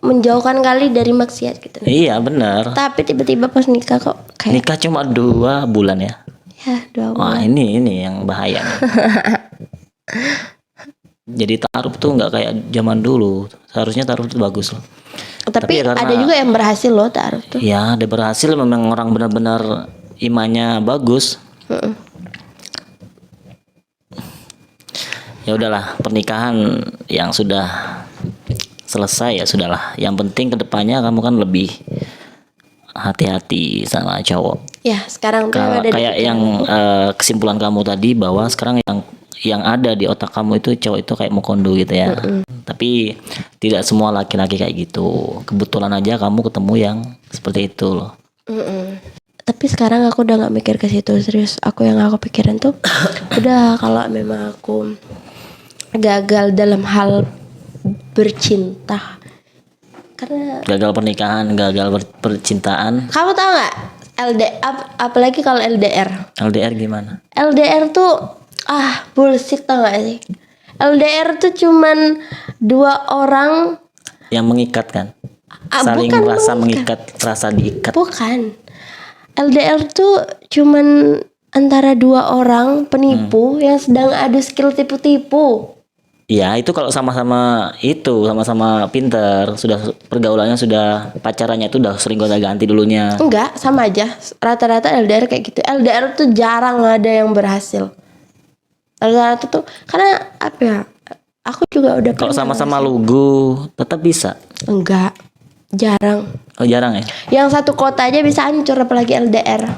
B: menjauhkan kali dari maksiat gitu.
A: iya benar.
B: Tapi tiba-tiba pas nikah kok kayak
A: Nikah cuma 2 bulan ya.
B: ya 2
A: Wah,
B: bulan.
A: ini yang bahaya nih. Jadi ta'aruf tuh nggak kayak zaman dulu. Seharusnya ta'aruf itu bagus loh.
B: Tapi
A: ya karena-
B: ada juga yang berhasil loh taruh tuh.
A: Ya, ada berhasil, memang orang benar-benar imannya bagus. Ya udahlah, pernikahan yang sudah selesai ya sudahlah. Yang penting kedepannya kamu kan lebih hati-hati sama cowok.
B: Ya sekarang tuh
A: Kalau
B: ada di
A: kayak
B: pikiran
A: yang
B: aku.
A: kesimpulan kamu tadi bahwa sekarang yang ada di otak kamu itu cowok itu kayak mukondo gitu ya. Tapi tidak semua laki-laki kayak gitu. Kebetulan aja kamu ketemu yang seperti itu loh.
B: Tapi sekarang aku udah nggak mikir ke situ, serius. Yang aku pikirin tuh udah kalau memang aku gagal dalam hal bercinta, karena
A: Gagal pernikahan, gagal percintaan.
B: kamu tahu nggak apalagi kalau LDR.
A: LDR gimana?
B: LDR tuh bullshit, tau gak sih? LDR tuh cuman 2 orang.
A: Yang mengikat kan? Saling
B: Bukan
A: merasa
B: mengikat.
A: mengikat, rasa diikat.
B: Bukan. LDR tuh cuman antara 2 orang penipu yang sedang adu skill tipu-tipu.
A: Ya itu kalau sama-sama pinter, sudah pergaulannya sudah pacarannya itu udah sering gonta-ganti dulunya.
B: Enggak, sama aja. Rata-rata LDR kayak gitu. LDR tuh jarang ada yang berhasil. Rata-rata tuh karena apa ya? Aku juga udah
A: Kalau
B: pernah
A: sama-sama lugu tetap bisa.
B: Enggak, jarang.
A: Oh jarang ya?
B: Yang satu kota aja bisa hancur apalagi LDR.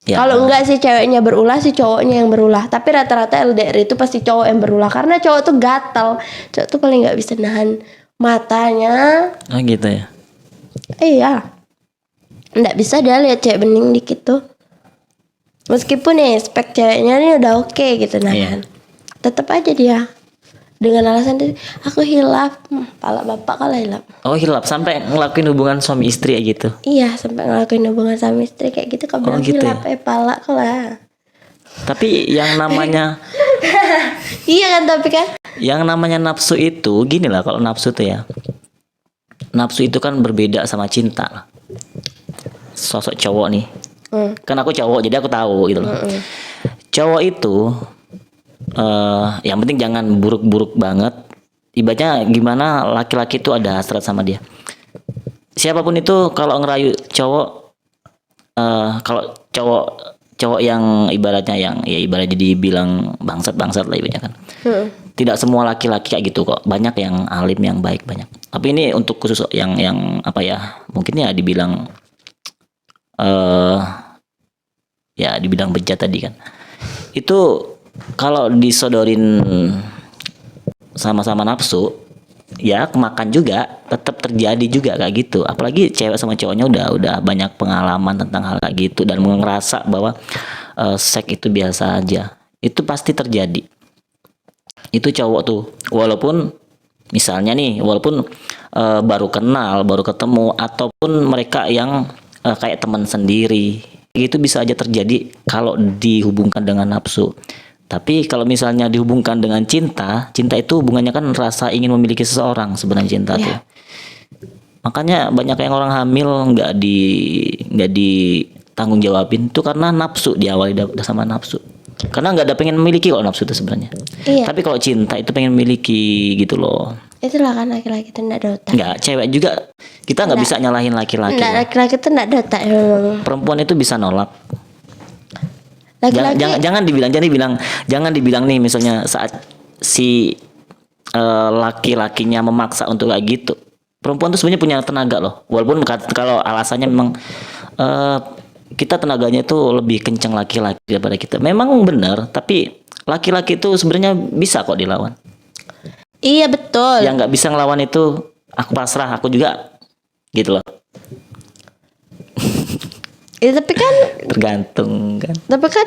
A: Ya.
B: Kalau enggak sih ceweknya berulah, si cowoknya yang berulah. Tapi rata-rata LDR itu pasti cowok yang berulah karena cowok tuh gatal. Cowok tuh paling nggak bisa nahan matanya.
A: Oh gitu ya.
B: Iya. Nggak bisa dia lihat cewek bening dikit tuh. Meskipun nih spek ceweknya ini udah oke gitu nahan. Tetap aja dia dengan alasan dia, aku hilaf. Pala bapak kalah hilaf.
A: Oh hilap sampai ngelakuin hubungan suami istri ya gitu.
B: Iya, sampai ngelakuin hubungan sama istri kayak gitu. Kau bilang
A: gitu
B: hilaf, pala kalah.
A: Tapi yang namanya
B: Iya kan, tapi kan
A: yang namanya nafsu itu gini lah, kalau nafsu tuh ya. Nafsu itu kan berbeda sama cinta lah. Sosok cowok nih. Kan aku cowok jadi aku tahu gitu loh. Cowok itu yang penting jangan buruk-buruk banget. Ibaratnya gimana laki-laki itu ada hasrat sama dia. Siapapun itu kalau ngerayu cowok, kalau cowok yang ibaratnya ibaratnya dibilang bangsat lah ibaratnya kan. Tidak semua laki-laki kayak gitu kok. Banyak yang alim, yang baik banyak. Tapi ini untuk khusus yang apa ya? Mungkin ya dibilang dibilang bejat tadi kan. Itu kalau disodorin sama-sama nafsu, ya kemakan juga, tetap terjadi juga kayak gitu. Apalagi cewek sama cowoknya udah banyak pengalaman tentang hal kayak gitu dan ngerasa bahwa seks itu biasa aja. Itu pasti terjadi. Itu cowok tuh, walaupun Misalnya nih, walaupun baru kenal, baru ketemu, ataupun mereka yang kayak teman sendiri, itu bisa aja terjadi kalau dihubungkan dengan nafsu. Tapi kalau misalnya dihubungkan dengan cinta, cinta itu hubungannya kan rasa ingin memiliki seseorang sebenarnya cinta tuh. Makanya banyak yang orang hamil nggak ditanggung jawabin tuh karena nafsu, diawali sama nafsu. Karena nggak ada pengen memiliki kalau nafsu itu sebenarnya.
B: Iya.
A: Tapi kalau cinta itu pengen memiliki gitu loh.
B: Itulah kan laki-laki itu enggak ada otak.
A: Nggak, cewek juga kita nggak bisa nyalahin laki-laki.
B: Enggak, laki-laki itu enggak ada otak memang.
A: Perempuan itu bisa nolak.
B: Laki-laki
A: Jangan dibilang nih misalnya saat si laki-lakinya memaksa untuk kayak gitu. Perempuan tuh sebenarnya punya tenaga loh. Walaupun kalau alasannya memang kita tenaganya itu lebih kencang laki-laki daripada kita. Memang benar, tapi laki-laki itu sebenarnya bisa kok dilawan.
B: Iya betul.
A: Yang nggak bisa ngelawan itu aku pasrah, aku juga gitu loh.
B: Ya, tapi kan
A: Tergantung kan.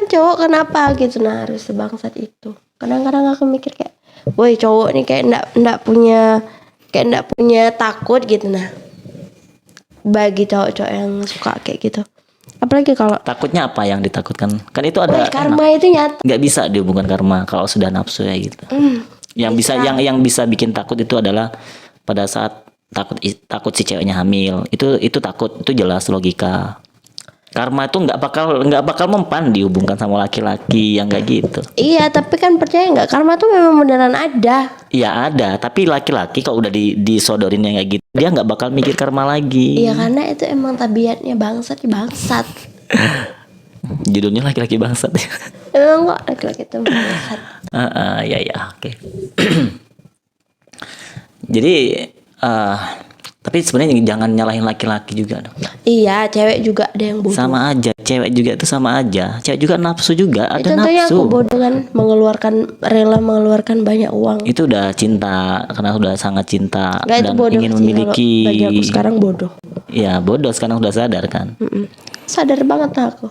B: cowok kenapa gitu nah harus sebangsat itu. Kadang-kadang aku mikir kayak, woi cowok nih kayak enggak punya takut gitu nah. Bagi cowok-cowok yang suka kayak gitu. Apalagi kalau
A: Takutnya apa yang ditakutkan? Kan itu ada
B: karma itu nyata.
A: nggak bisa dihubungkan karma kalau sudah nafsu ya gitu. Yang bisa yang bisa bikin takut itu adalah pada saat takut si ceweknya hamil. Itu takut, itu jelas logika. Karma itu nggak bakal mempan dihubungkan sama laki-laki yang kayak gitu.
B: Iya, tapi kan percaya nggak karma tuh memang beneran ada.
A: Iya ada, tapi laki-laki kalau udah disodorin yang kayak gitu, dia nggak bakal mikir karma lagi.
B: Iya, karena itu emang tabiatnya bangsat.
A: Judulnya laki-laki bangsat.
B: Emang kok laki-laki itu bangsat.
A: Ya, oke. Jadi tapi sebenarnya jangan nyalahin laki-laki juga dong.
B: Iya, cewek juga ada yang bodoh.
A: Sama aja, cewek juga itu sama aja. Cewek juga nafsu juga, ada
B: Contohnya
A: nafsu.
B: aku bodoh kan rela mengeluarkan banyak uang.
A: Itu udah cinta, karena udah sangat cinta
B: Nggak, itu
A: dan
B: bodoh
A: ingin
B: sih,
A: memiliki.
B: kalau bagi aku sekarang bodoh.
A: Ya bodoh, sekarang udah sadar kan.
B: Sadar banget lah aku.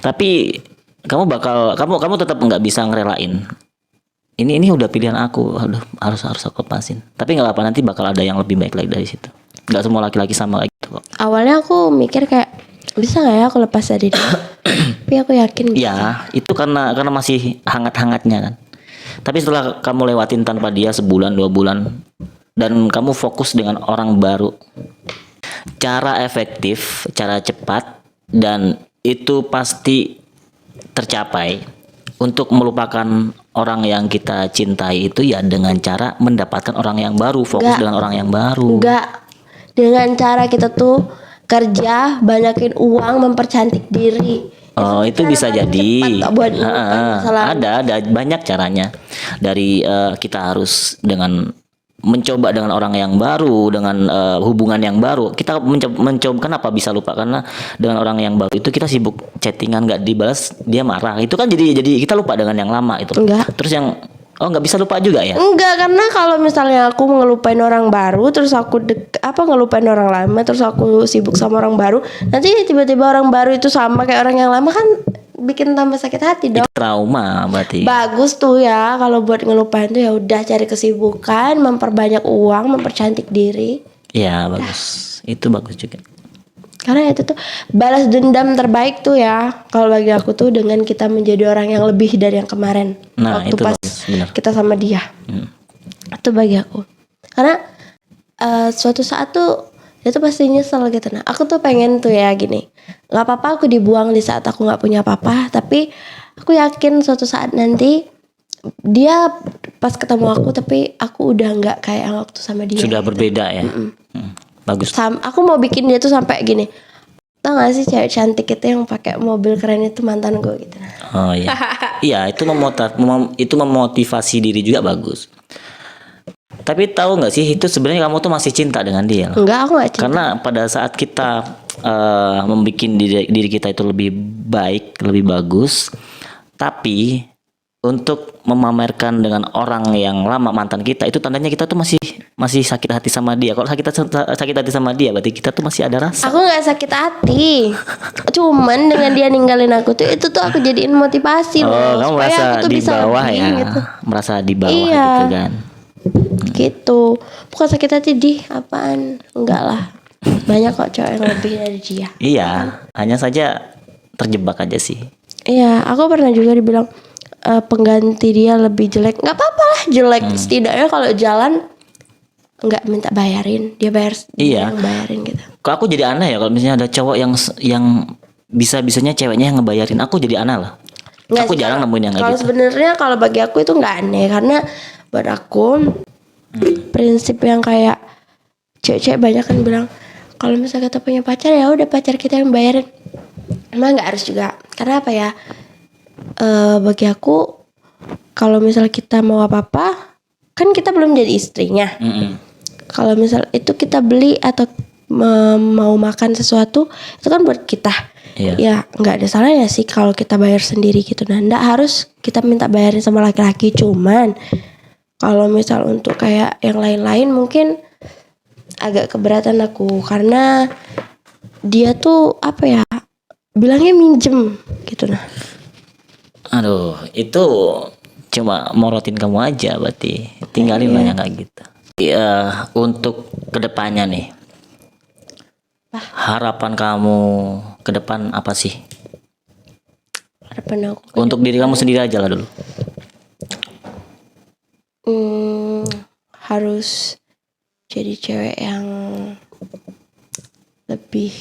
A: Tapi kamu tetap nggak bisa ngerelain. Ini udah pilihan aku, aduh, harus aku lepasin. Tapi nggak apa-apa, nanti bakal ada yang lebih baik lagi dari situ. Nggak semua laki-laki sama kayak gitu kok.
B: Awalnya aku mikir kayak bisa nggak ya aku lepas dari dia. Tapi aku yakin bisa.
A: Ya, itu karena masih hangat-hangatnya kan. Tapi setelah kamu lewatin tanpa dia sebulan 2 bulan dan kamu fokus dengan orang baru, cara efektif, cara cepat dan itu pasti tercapai untuk melupakan orang yang kita cintai itu ya dengan cara mendapatkan orang yang baru, fokus
B: Enggak.
A: dengan orang yang baru.
B: Enggak. Dengan cara kita tuh kerja, banyakin uang, mempercantik diri.
A: Oh, itu bisa jadi.
B: cepat kok buat melupakan masalah.
A: Ada banyak caranya. Dari kita harus dengan mencoba dengan orang yang baru, dengan hubungan yang baru. Kita mencoba kenapa bisa lupa? Karena dengan orang yang baru itu kita sibuk chattingan, nggak dibalas, dia marah. Itu kan jadi kita lupa dengan yang lama itu.
B: Enggak.
A: Terus yang nggak bisa lupa juga ya?
B: Enggak, karena kalau misalnya aku ngelupain orang baru, terus aku ngelupain orang lama, terus aku sibuk sama orang baru, nanti tiba-tiba orang baru itu sama kayak orang yang lama kan bikin tambah sakit hati dong.
A: Itu trauma berarti.
B: Bagus tuh ya kalau buat ngelupain tuh ya udah cari kesibukan, memperbanyak uang, mempercantik diri.
A: Ya bagus. Itu bagus juga.
B: Karena itu tuh balas dendam terbaik tuh ya kalau bagi aku tuh dengan kita menjadi orang yang lebih dari yang kemarin.
A: Nah,
B: waktu
A: itu
B: pas
A: bagus, benar.
B: kita sama dia. Itu bagi aku. Karena suatu saat tuh dia tuh pasti nyesel gitu. Nah aku tuh pengen tuh ya gini, nggak apa-apa aku dibuang di saat aku nggak punya apa-apa, tapi aku yakin suatu saat nanti dia pas ketemu aku tapi aku udah nggak kayak yang waktu sama dia.
A: Sudah
B: gitu.
A: berbeda ya. Bagus.
B: Aku mau bikin dia tuh sampai gini. Tau gak sih cewek cantik itu yang pakai mobil keren itu mantan gue gitu.
A: Oh iya. Iya, itu memotivasi diri juga bagus. Tapi tahu nggak sih itu sebenarnya kamu tuh masih cinta dengan dia loh.
B: Enggak, aku gak cinta.
A: Karena pada saat kita membuat diri kita itu lebih baik, lebih bagus, tapi untuk memamerkan dengan orang yang lama mantan kita itu tandanya kita tuh masih sakit hati sama dia. Kalau sakit hati sama dia berarti kita tuh masih ada rasa.
B: Aku gak sakit hati. Cuman dengan dia ninggalin aku tuh itu tuh aku jadiin motivasi loh.
A: Oh, kamu
B: supaya
A: merasa
B: aku tuh
A: di
B: bisa
A: bawah
B: lebih
A: ya,
B: gitu.
A: merasa di bawah
B: Iya.
A: gitu kan.
B: Gitu. Bukan sakit hati di apaan? Enggak lah. Banyak kok cowok yang lebih dari dia.
A: Iya, hanya saja terjebak aja sih.
B: Iya, aku pernah juga dibilang pengganti dia lebih jelek. Nggak apa-apa lah jelek. Setidaknya kalau jalan nggak minta bayarin, dia bayar, dia
A: Iya.
B: yang bayarin gitu.
A: Kok aku jadi aneh ya kalau misalnya ada cowok yang bisa-bisanya ceweknya yang ngebayarin, aku jadi aneh lah.
B: Nggak
A: Aku
B: sih,
A: jarang nemuin yang kayak
B: kalau
A: gitu.
B: sebenarnya kalau bagi aku itu nggak aneh karena buat aku prinsip yang kayak cewek-cewek banyak kan bilang kalau misalnya kita punya pacar ya udah pacar kita yang bayarin. Emang nggak harus juga. Karena apa ya? Bagi aku kalau misal kita mau apa-apa kan kita belum jadi istrinya. Kalau misal itu kita beli atau mau makan sesuatu itu kan buat kita.
A: Iya.
B: Ya nggak ada salahnya sih kalau kita bayar sendiri gitu. Nah nggak harus kita minta bayarin sama laki-laki. Cuman kalau misal untuk kayak yang lain-lain mungkin agak keberatan aku karena dia tuh apa ya bilangnya minjem gitu nah.
A: Aduh, itu cuma morotin kamu aja berarti. Tinggalin lah yang kayak gitu. Iya, untuk kedepannya nih. Harapan kamu ke depan apa sih?
B: Harapan aku
A: Untuk diri kamu sendiri aja lah dulu.
B: harus jadi cewek yang lebih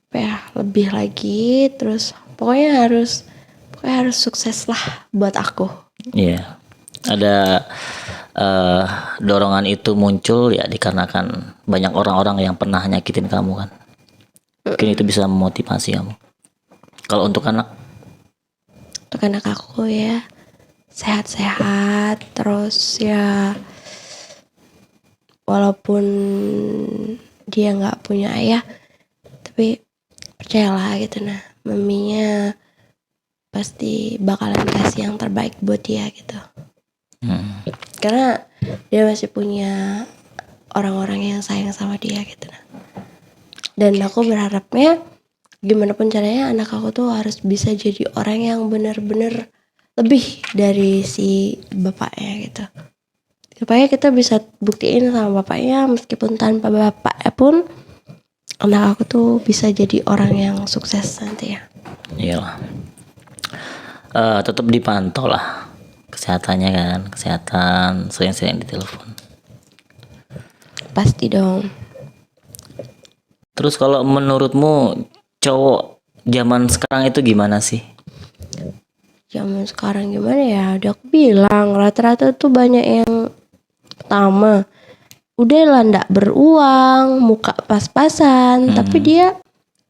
B: apa ya lebih lagi terus pokoknya harus sukses lah buat aku.
A: Iya. Ada dorongan itu muncul ya dikarenakan banyak orang-orang yang pernah nyakitin kamu kan. Mungkin itu bisa memotivasi kamu. Kalau untuk anak
B: aku ya sehat-sehat terus ya walaupun dia nggak punya ayah tapi percayalah gitu nah maminya pasti bakalan kasih yang terbaik buat dia gitu. Karena dia masih punya orang-orang yang sayang sama dia gitu nah. Dan aku berharapnya gimana pun caranya anak aku tuh harus bisa jadi orang yang benar-benar lebih dari si bapaknya gitu. Supaya kita bisa buktiin sama bapaknya meskipun tanpa bapaknya pun anak aku tuh bisa jadi orang yang sukses nanti ya.
A: iyalah. Tetap dipantau lah kesehatannya kan, kesehatan sering-sering ditelepon.
B: Pasti dong.
A: Terus kalau menurutmu cowok zaman sekarang itu gimana sih?
B: Zaman sekarang gimana ya? Udah aku bilang rata-rata tuh banyak yang pertama udah lah ndak beruang, muka pas-pasan, tapi dia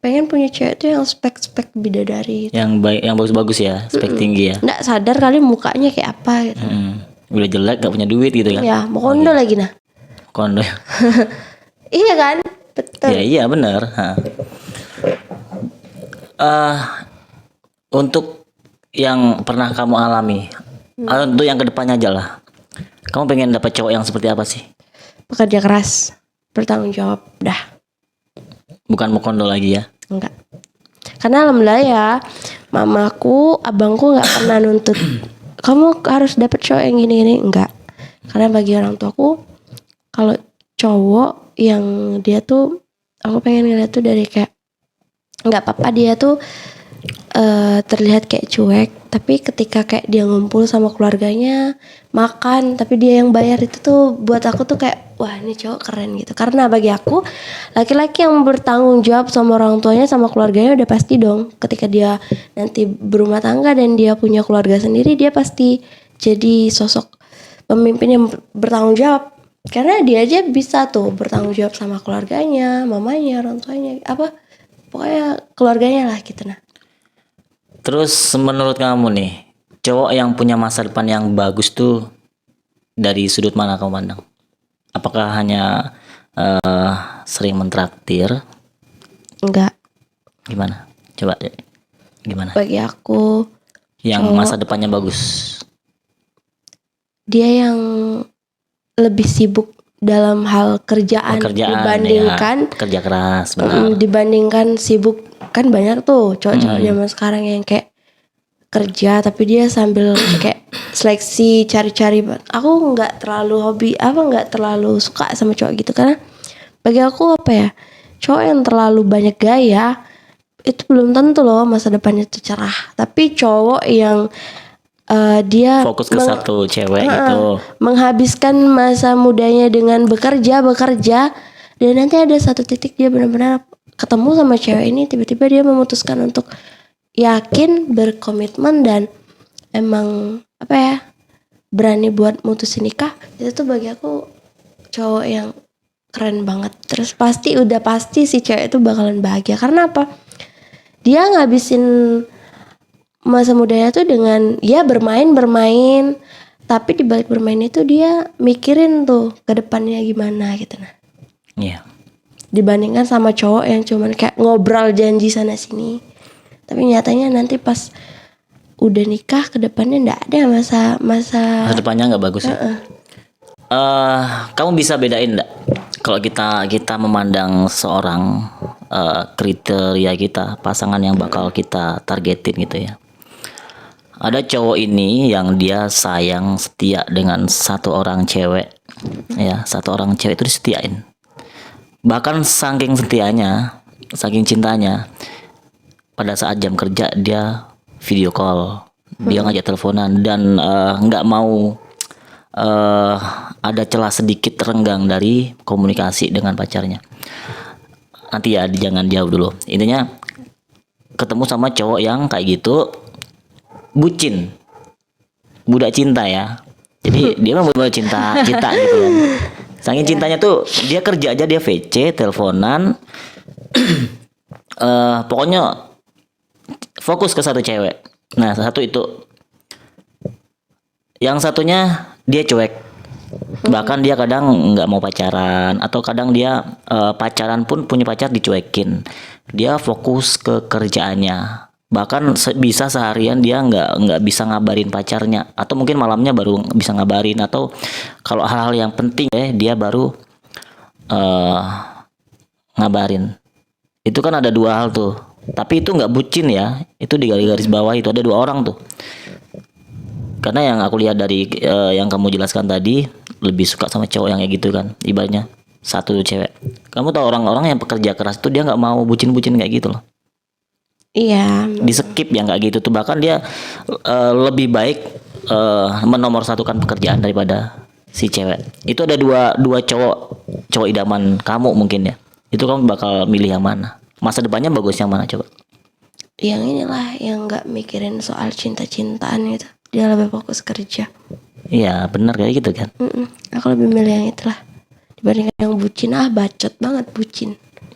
B: pengen punya cewek tuh yang spek-spek bidadari.
A: Yang baik, yang bagus-bagus ya, spek tinggi ya.
B: Ndak sadar kali mukanya kayak apa gitu.
A: Udah jelek, gak punya duit gitu kan?
B: Ya, mau kondo lagi nah.
A: Kondo.
B: Iya kan? Betul.
A: Ya iya benar. Untuk yang pernah kamu alami, untuk yang kedepannya aja lah. Kamu pengen dapat cowok yang seperti apa sih?
B: Pekerja keras, bertanggung jawab, dah.
A: Bukan mau kondo lagi ya?
B: Enggak. Karena alhamdulillah ya, mamaku, abangku nggak pernah nuntut kamu harus dapet cowok yang gini-gini, enggak. Karena bagi orang tuaku, kalau cowok yang dia tuh, aku pengen ngeliat tuh dari kayak nggak apa-apa dia tuh terlihat kayak cuek, tapi ketika kayak dia ngumpul sama keluarganya makan tapi dia yang bayar itu tuh buat aku tuh kayak wah ini cowok keren gitu. Karena bagi aku laki-laki yang bertanggung jawab sama orang tuanya sama keluarganya udah pasti dong ketika dia nanti berumah tangga dan dia punya keluarga sendiri dia pasti jadi sosok pemimpin yang bertanggung jawab. Karena dia aja bisa tuh bertanggung jawab sama keluarganya, mamanya, orang tuanya, apa pokoknya keluarganya lah gitu nah.
A: Terus menurut kamu nih, cowok yang punya masa depan yang bagus tuh dari sudut mana kamu pandang? Apakah hanya sering mentraktir?
B: Enggak.
A: Gimana? Coba gimana?
B: Bagi aku
A: Yang
B: cowok,
A: masa depannya bagus.
B: dia yang lebih sibuk dalam hal kerjaan dibandingkan
A: ya, kerja keras, benar.
B: dibandingkan sibuk kan banyak tuh cowok-cowok zaman sekarang yang kayak kerja tapi dia sambil kayak seleksi cari-cari. Aku nggak terlalu nggak terlalu suka sama cowok gitu, karena bagi aku apa ya, cowok yang terlalu banyak gaya itu belum tentu loh masa depannya tuh cerah. Tapi cowok yang dia
A: Fokus ke satu cewek gitu.
B: menghabiskan masa mudanya dengan bekerja dan nanti ada satu titik dia benar-benar ketemu sama cewek ini, tiba-tiba dia memutuskan untuk yakin, berkomitmen, dan emang apa ya, berani buat mutusin nikah. Itu tuh bagi aku cowok yang keren banget. Terus pasti si cewek itu bakalan bahagia. Karena apa? Dia ngabisin masa mudanya tuh dengan ya bermain, tapi di balik bermain itu dia mikirin tuh ke depannya gimana gitu. Nah,
A: Iya.
B: dibandingkan sama cowok yang cuman kayak ngobrol janji sana sini, tapi nyatanya nanti pas udah nikah ke depannya nggak ada masa
A: Masa depannya nggak bagus ya. Kamu bisa bedain nggak kalau kita memandang seorang kriteria kita, pasangan yang bakal kita targetin gitu ya. Ada cowok ini yang dia sayang setia dengan satu orang cewek, ya satu orang cewek itu disetiain. Bahkan saking setianya, saking cintanya, pada saat jam kerja dia video call, dia ngajak teleponan, dan nggak mau ada celah sedikit renggang dari komunikasi dengan pacarnya. Nanti ya jangan jauh dulu. Intinya ketemu sama cowok yang kayak gitu, bucin, budak cinta ya. Jadi dia memang benar cinta gitu kan. Saking cintanya tuh dia kerja aja dia VC, teleponan, pokoknya fokus ke satu cewek. Nah satu itu, yang satunya dia cuek. Bahkan dia kadang nggak mau pacaran, atau kadang dia pacaran pun punya pacar dicuekin. Dia fokus ke kerjaannya. Bahkan bisa seharian dia nggak bisa ngabarin pacarnya, atau mungkin malamnya baru bisa ngabarin, atau kalau hal-hal yang penting dia baru ngabarin. Itu kan ada dua hal tuh. Tapi itu nggak bucin ya. Itu di garis bawah itu ada dua orang tuh. Karena yang aku lihat dari yang kamu jelaskan tadi, lebih suka sama cowok yang kayak gitu kan, ibaratnya satu cewek. Kamu tahu orang-orang yang pekerja keras itu dia nggak mau bucin-bucin kayak gitu loh.
B: iya,
A: Di skip yang kayak gitu tuh, bahkan dia lebih baik menomorsatukan pekerjaan daripada si cewek. Itu ada dua cowok idaman kamu mungkin ya. Itu kamu bakal milih yang mana? Masa depannya bagus yang mana coba?
B: yang inilah yang nggak mikirin soal cinta-cintaan gitu, dia lebih fokus kerja.
A: Iya benar kayak gitu kan.
B: Aku lebih milih yang itulah dibandingkan yang bucin. Bacot banget bucin.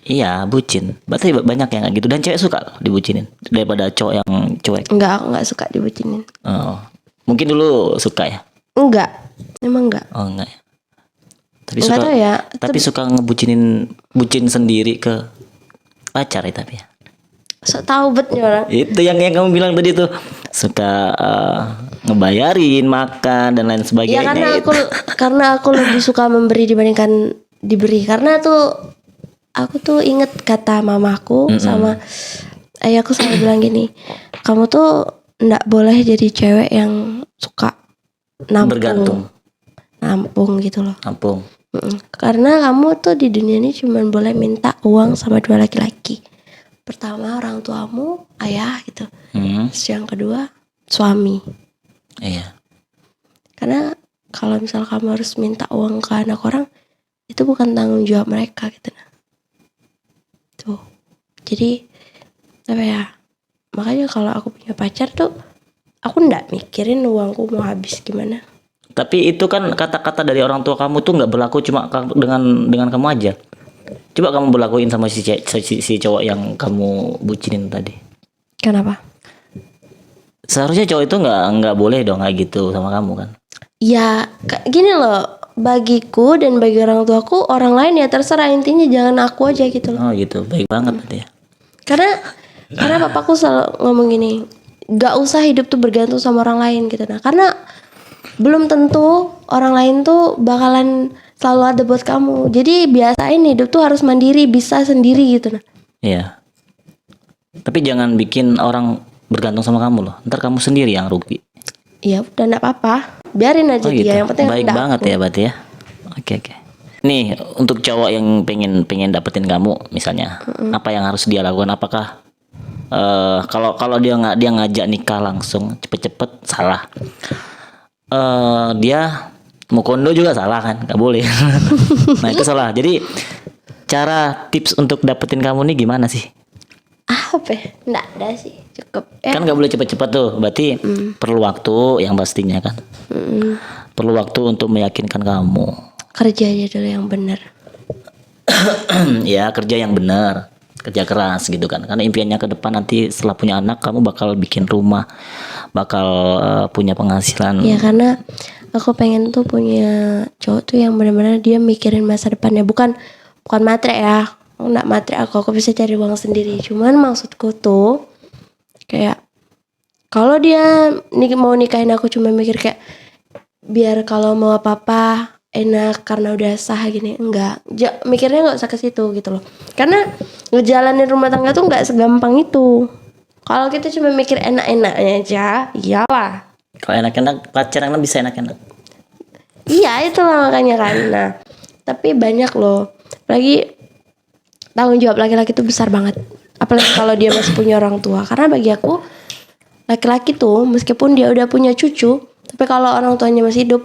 A: Iya bucin. Berarti banyak yang kayak gitu, dan cewek suka loh dibucinin daripada cowok yang cuek.
B: Enggak, aku nggak suka dibucinin.
A: Oh, mungkin dulu suka ya?
B: Enggak, emang enggak.
A: Oh enggak ya. Tapi
B: Enggak
A: suka,
B: tahu ya.
A: tapi suka bucin sendiri ke pacar ya tapi ya.
B: Sok tahu bet nih orang.
A: Itu yang kamu bilang tadi tuh, suka ngebayarin makan dan lain
B: Ya
A: sebagainya.
B: karena aku lebih suka memberi dibandingkan diberi. Karena tuh aku tuh inget kata mamaku sama ayahku selalu bilang gini, kamu tuh ndak boleh jadi cewek yang suka
A: Bergantung.
B: nampung gitu loh.
A: Ampun.
B: Karena kamu tuh di dunia ini cuma boleh minta uang sama dua laki-laki. Pertama orang tuamu, ayah gitu. Terus yang kedua suami.
A: Iya.
B: Karena kalau misal kamu harus minta uang ke anak orang, itu bukan tanggung jawab mereka gitu. Tuh. Jadi apa ya? Makanya kalau aku punya pacar tuh, aku ndak mikirin uangku mau habis gimana.
A: Tapi itu kan kata-kata dari orang tua kamu tuh nggak berlaku cuma dengan kamu aja. Coba kamu berlakuin sama si cowok yang kamu bucinin tadi.
B: Kenapa?
A: Seharusnya cowok itu nggak boleh dong kayak gitu sama kamu kan?
B: Ya gini loh, bagiku dan bagi orang tuaku, orang lain ya terserah, intinya jangan aku aja gitu loh.
A: Oh gitu, baik banget berarti ya.
B: Karena papaku selalu ngomong gini, gak usah hidup tuh bergantung sama orang lain gitu. Nah karena belum tentu orang lain tuh bakalan selalu ada buat kamu. Jadi biasain hidup tuh harus mandiri, bisa sendiri gitu. Nah
A: Iya. Tapi jangan bikin orang bergantung sama kamu loh. Ntar kamu sendiri yang rugi.
B: Ya udah enggak apa-apa. Biarin aja
A: Oh
B: dia,
A: gitu.
B: yang penting
A: Baik
B: enggak
A: banget
B: aku.
A: ya berarti ya. Oke. Nih untuk cowok yang pengen dapetin kamu misalnya, apa yang harus dia lakukan? Apakah kalau dia ngajak nikah langsung cepet-cepet salah. Dia mau kondo juga salah kan, nggak boleh. Nah itu salah. Jadi cara tips untuk dapetin kamu nih gimana sih?
B: Apa ya? Enggak ada sih, cukup ya.
A: Kan nggak boleh cepet-cepet tuh. Berarti perlu waktu yang pastinya kan. Perlu waktu untuk meyakinkan kamu.
B: Kerja aja dulu yang benar.
A: Ya kerja yang benar, kerja keras gitu kan. Karena impiannya ke depan nanti setelah punya anak kamu bakal bikin rumah, bakal punya penghasilan.
B: Ya karena aku pengen tuh punya cowok tuh yang benar-benar dia mikirin masa depannya, bukan matre ya. Enggak matre aku bisa cari uang sendiri. Cuman maksudku tuh kayak kalau dia mau nikahin aku cuma mikir kayak biar kalau mau apa-apa enak karena udah sah gini, enggak. Mikirnya enggak usah ke situ gitu loh. Karena ngejalanin rumah tangga tuh enggak segampang itu. Kalau kita cuma mikir enak-enaknya aja, iyalah.
A: Kalau enak-enak pacaran kan bisa enak-enak.
B: Iya itulah makanya kan. Nah, tapi banyak loh. Apalagi tanggung jawab laki-laki itu besar banget. Apalagi kalau dia masih punya orang tua. Karena bagi aku laki-laki tuh meskipun dia udah punya cucu, tapi kalau orang tuanya masih hidup,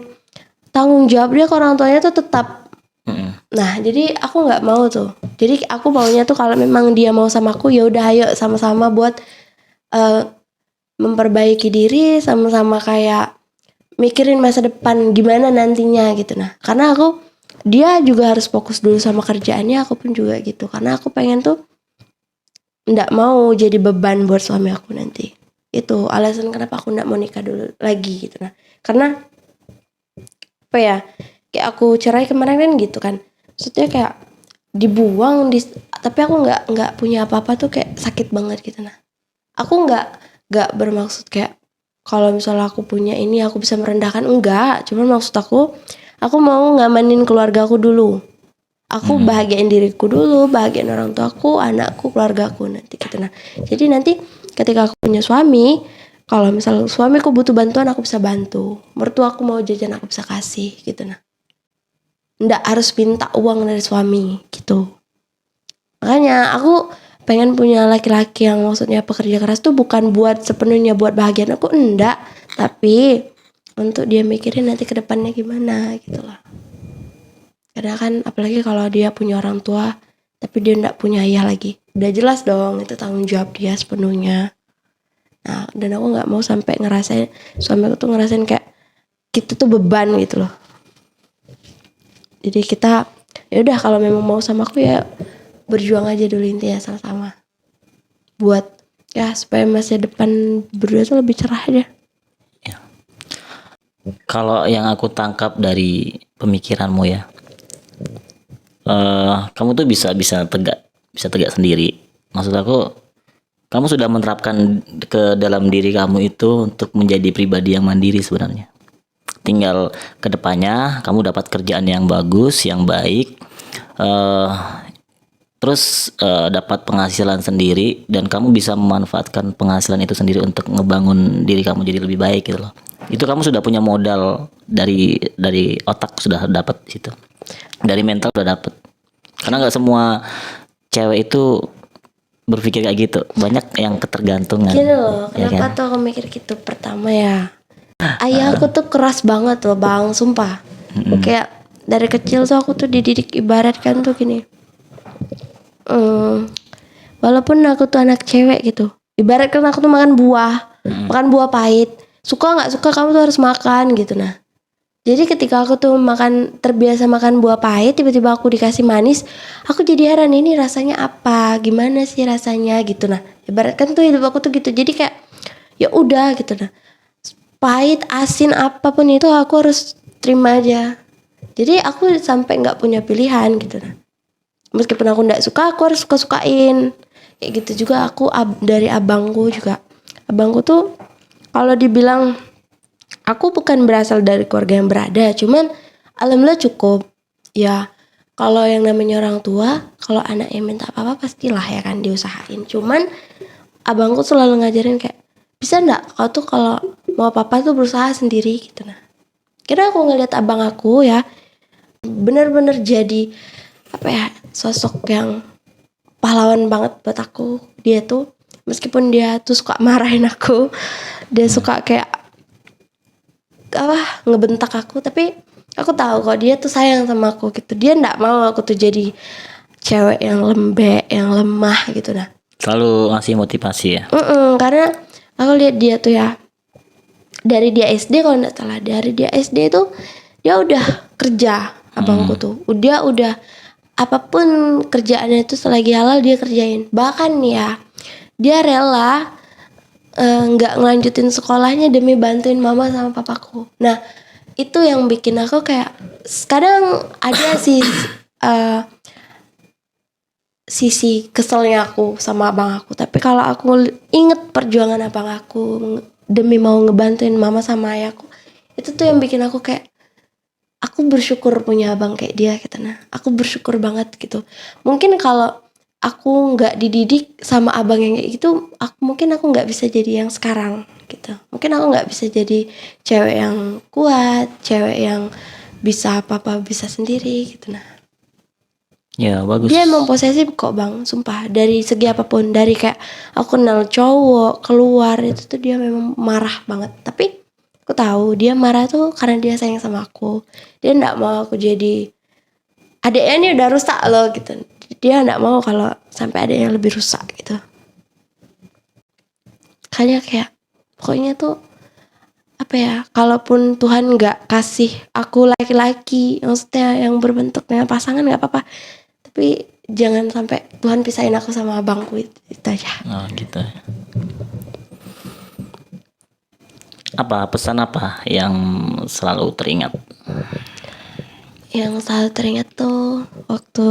B: tanggung jawab dia ke orang tuanya tuh tetap. Nah, jadi aku nggak mau tuh. Jadi aku maunya tuh kalau memang dia mau sama aku, ya udah ayo sama-sama buat memperbaiki diri, sama-sama kayak mikirin masa depan gimana nantinya gitu. Nah, karena dia juga harus fokus dulu sama kerjaannya, aku pun juga gitu. Karena aku pengen tuh nggak mau jadi beban buat suami aku nanti. Itu alasan kenapa aku nggak mau nikah dulu lagi gitu. Nah, karena apa ya, kayak aku cerai kemarin kan gitu kan, maksudnya kayak dibuang tapi aku nggak punya apa-apa tuh kayak sakit banget gitu. Nah, aku nggak bermaksud kayak kalau misalnya aku punya ini aku bisa merendahkan, enggak. Cuman maksud aku mau ngamanin keluarga aku dulu. Aku bahagiain diriku dulu, bahagiain orang tuaku, anakku, keluargaku nanti gitu. Nah, jadi nanti ketika aku punya suami, kalau misalnya suamiku butuh bantuan aku bisa bantu. Mertua aku mau jajan aku bisa kasih gitu. Nah, nggak harus minta uang dari suami gitu. Makanya aku pengen punya laki-laki yang maksudnya pekerja keras tuh bukan buat sepenuhnya buat bahagian aku, enggak, tapi untuk dia mikirin nanti ke depannya gimana gitu loh. Karena kan apalagi kalau dia punya orang tua tapi dia enggak punya ayah lagi, udah jelas dong itu tanggung jawab dia sepenuhnya. Nah, dan aku nggak mau sampai ngerasain suami aku tuh ngerasain kayak kita tuh beban gitu loh. Jadi kita ya udah kalau memang mau sama aku ya berjuang aja dulu intinya sama-sama. Buat ya supaya masa depan berdua tuh lebih cerah aja.
A: Ya. Kalau yang aku tangkap dari pemikiranmu ya, kamu tuh bisa tegak sendiri. Maksud aku, kamu sudah menerapkan ke dalam diri kamu itu untuk menjadi pribadi yang mandiri sebenarnya. Tinggal kedepannya kamu dapat kerjaan yang bagus, yang baik, terus dapat penghasilan sendiri dan kamu bisa memanfaatkan penghasilan itu sendiri untuk ngebangun diri kamu jadi lebih baik gitu loh. Itu kamu sudah punya modal dari otak sudah dapat situ, dari mental sudah dapat. Karena nggak semua cewek itu berpikir kayak gitu, banyak yang ketergantungan.
B: Gini loh,
A: ya
B: kenapa
A: kan?
B: tuh aku mikir gitu? Pertama ya, ayah aku tuh keras banget loh bang, sumpah. Kayak dari kecil tuh aku tuh dididik ibaratkan tuh gini. Walaupun aku tuh anak cewek gitu, ibaratkan aku tuh makan buah pahit. Suka nggak suka kamu tuh harus makan gitu. Nah, jadi ketika aku tuh terbiasa makan buah pahit, tiba-tiba aku dikasih manis, aku jadi heran ini rasanya apa, gimana sih rasanya gitu. Nah, ibaratkan tuh hidup aku tuh gitu. Jadi kayak ya udah gitu. Nah, pahit, asin apapun itu aku harus terima aja. Jadi aku sampai nggak punya pilihan gitu. Nah, meskipun aku nggak suka, aku harus suka-sukain. Kayak gitu juga aku dari abangku juga. Abangku tuh kalau dibilang aku bukan berasal dari keluarga yang berada, cuman alhamdulillah cukup. Ya, kalau yang namanya orang tua, kalau anaknya minta apa-apa pastilah ya kan diusahain. Cuman abangku selalu ngajarin kayak bisa nggak kau tuh kalau mau apa-apa tuh berusaha sendiri gitu. Nah kira aku ngeliat abang aku ya bener-bener jadi apa ya, sosok yang pahlawan banget buat aku. Dia tuh meskipun dia tuh suka marahin aku, dia suka kayak apa ngebentak aku, tapi aku tahu kok dia tuh sayang sama aku gitu. Dia nggak mau aku tuh jadi cewek yang lembek, yang lemah gitu. Nah
A: Selalu ngasih motivasi ya.
B: karena aku lihat dia tuh ya dari dia SD, kalau nggak salah dari dia SD tuh dia udah kerja. Abangku tuh udah apapun kerjaannya itu selagi halal dia kerjain. Bahkan ya dia rela nggak ngelanjutin sekolahnya demi bantuin mama sama papaku. Nah itu yang bikin aku kayak kadang ada sih sisi keselnya aku sama abang aku. Tapi kalau aku inget perjuangan abang aku demi mau ngebantuin mama sama ayahku, itu tuh yang bikin aku kayak aku bersyukur punya abang kayak dia gitu. Nah aku bersyukur banget gitu. Mungkin kalau aku nggak dididik sama abang yang kayak gitu, mungkin aku nggak bisa jadi yang sekarang gitu. Mungkin aku nggak bisa jadi cewek yang kuat, cewek yang bisa apa-apa bisa sendiri gitu. Nah
A: Ya bagus.
B: dia emang posesif kok bang, sumpah. Dari segi apapun, dari kayak aku kenal cowok keluar itu tuh dia memang marah banget. Tapi aku tahu dia marah tuh karena dia sayang sama aku. Dia nggak mau aku jadi adiknya ini udah rusak loh gitu. Dia nggak mau kalau sampai adiknya lebih rusak gitu. Makanya kayak pokoknya tuh apa ya, kalaupun Tuhan nggak kasih aku laki-laki, maksudnya yang berbentuknya pasangan nggak apa-apa. Tapi jangan sampai Tuhan pisahin aku sama abangku, itu aja.
A: Oh gitu. Apa pesan apa yang selalu teringat?
B: Yang selalu teringat tuh waktu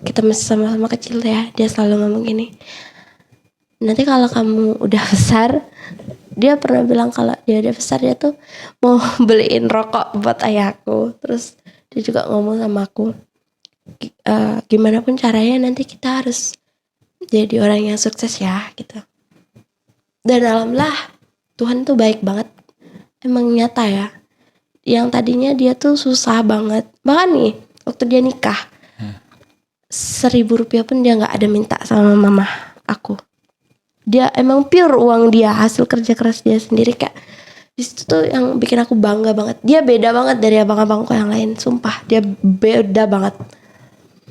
B: kita masih sama-sama kecil ya, dia selalu ngomong gini, nanti kalau kamu udah besar, dia pernah bilang kalau dia udah besar dia tuh mau beliin rokok buat ayahku. Terus dia juga ngomong sama aku, gimana pun caranya nanti kita harus jadi orang yang sukses ya gitu. Dan alhamdulillah Tuhan tuh baik banget, emang nyata ya. Yang tadinya dia tuh susah banget, bahkan nih waktu dia nikah 1.000 rupiah pun dia nggak ada minta sama mama aku. Dia emang pure uang dia, hasil kerja keras dia sendiri. Kayak di situ tuh yang bikin aku bangga banget. Dia beda banget dari abang-abangku yang lain, sumpah dia beda banget.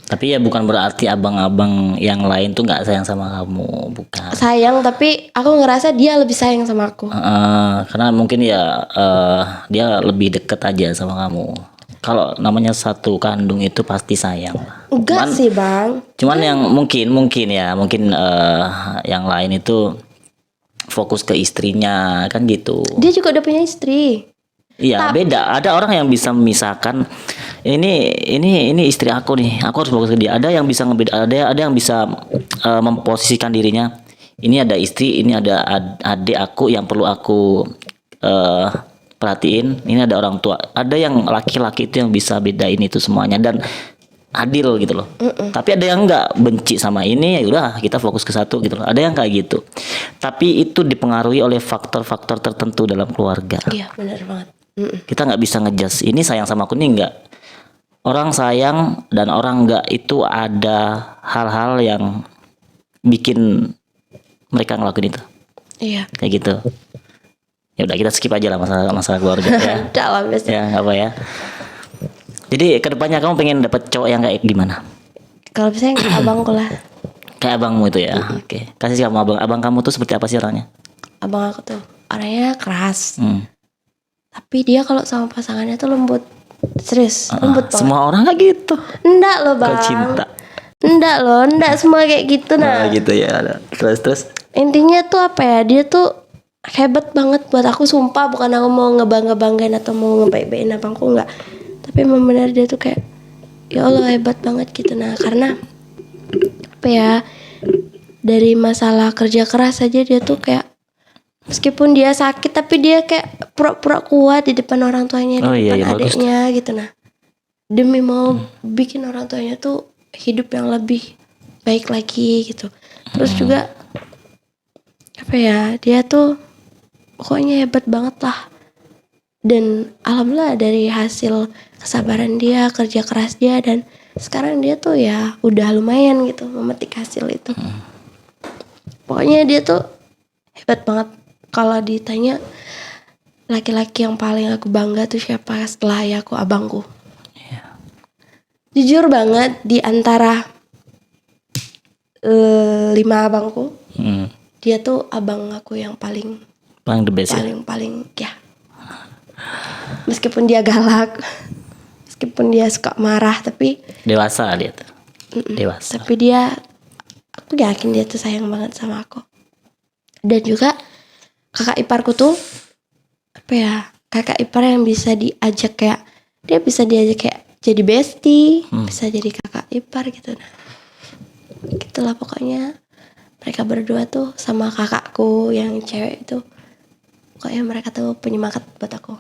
A: Tapi ya bukan berarti abang-abang yang lain tuh nggak sayang sama kamu, bukan.
B: Sayang, tapi aku ngerasa dia lebih sayang sama aku.
A: Karena mungkin ya dia lebih deket aja sama kamu. Kalau namanya satu kandung itu pasti sayang.
B: Enggak sih bang.
A: Cuman yang mungkin yang lain itu fokus ke istrinya kan gitu.
B: Dia juga udah punya istri.
A: Iya beda. Ada orang yang bisa memisahkan ini istri aku nih. Aku harus fokus ke dia. Ada yang bisa ada yang bisa memposisikan dirinya. Ini ada istri, ini ada adik aku yang perlu aku perhatiin. Ini ada orang tua. Ada yang laki-laki itu yang bisa bedain itu semuanya dan adil gitu loh. Tapi ada yang nggak, benci sama ini, ya udah kita fokus ke satu gitu loh. Ada yang kayak gitu. Tapi itu dipengaruhi oleh faktor-faktor tertentu dalam keluarga.
B: Iya benar banget.
A: Kita nggak bisa ngejudge ini sayang sama aku nih, nggak. Orang sayang dan orang nggak itu ada hal-hal yang bikin mereka ngelakuin itu.
B: Iya.
A: Kayak gitu. Ya udah kita skip aja lah masalah keluarga ya.
B: Dalam biasa.
A: Ya nggak apa ya. Jadi kedepannya kamu pengen dapet cowok yang kayak gimana?
B: Kalau misalnya kayak abangku lah.
A: Kayak abangmu itu ya. Oke. Kasih kamu abang kamu tuh seperti apa sih orangnya?
B: Abang aku tuh orangnya keras. Tapi dia kalau sama pasangannya tuh lembut. Serius, lembut banget.
A: Semua orang kayak gitu.
B: Enggak loh bang.
A: Kau cinta.
B: Enggak loh, enggak semua kayak gitu nah.
A: Gitu ya. Terus.
B: Intinya tuh apa ya, dia tuh hebat banget buat aku, sumpah. Bukan aku mau ngebanggain atau mau ngebaik-baikin abangku, enggak. Tapi memang benar dia tuh kayak ya Allah hebat banget gitu. Nah karena apa ya, dari masalah kerja keras aja dia tuh kayak meskipun dia sakit tapi dia kayak pura-pura kuat di depan orang tuanya, di depan adiknya gitu. Nah demi mau bikin orang tuanya tuh hidup yang lebih baik lagi gitu. Terus juga apa ya, dia tuh pokoknya hebat banget lah. Dan alhamdulillah dari hasil kesabaran dia, kerja keras dia, dan sekarang dia tuh ya udah lumayan gitu memetik hasil itu. Pokoknya dia tuh hebat banget. Kalau ditanya laki-laki yang paling aku bangga tuh siapa setelah ayahku, abangku. Jujur banget di antara 5 abangku, dia tuh abang aku yang paling
A: the best ya.
B: paling ya. Meskipun dia galak, meskipun dia suka marah, tapi
A: Dewasa dia tuh. Dewasa.
B: tapi aku yakin dia tuh sayang banget sama aku. Dan juga kakak iparku tuh kakak ipar yang bisa diajak kayak, dia bisa diajak kayak jadi bestie, bisa jadi kakak ipar gitu. Nah, gitulah pokoknya. Mereka berdua tuh sama kakakku yang cewek itu, pokoknya mereka tuh penyemangat buat aku.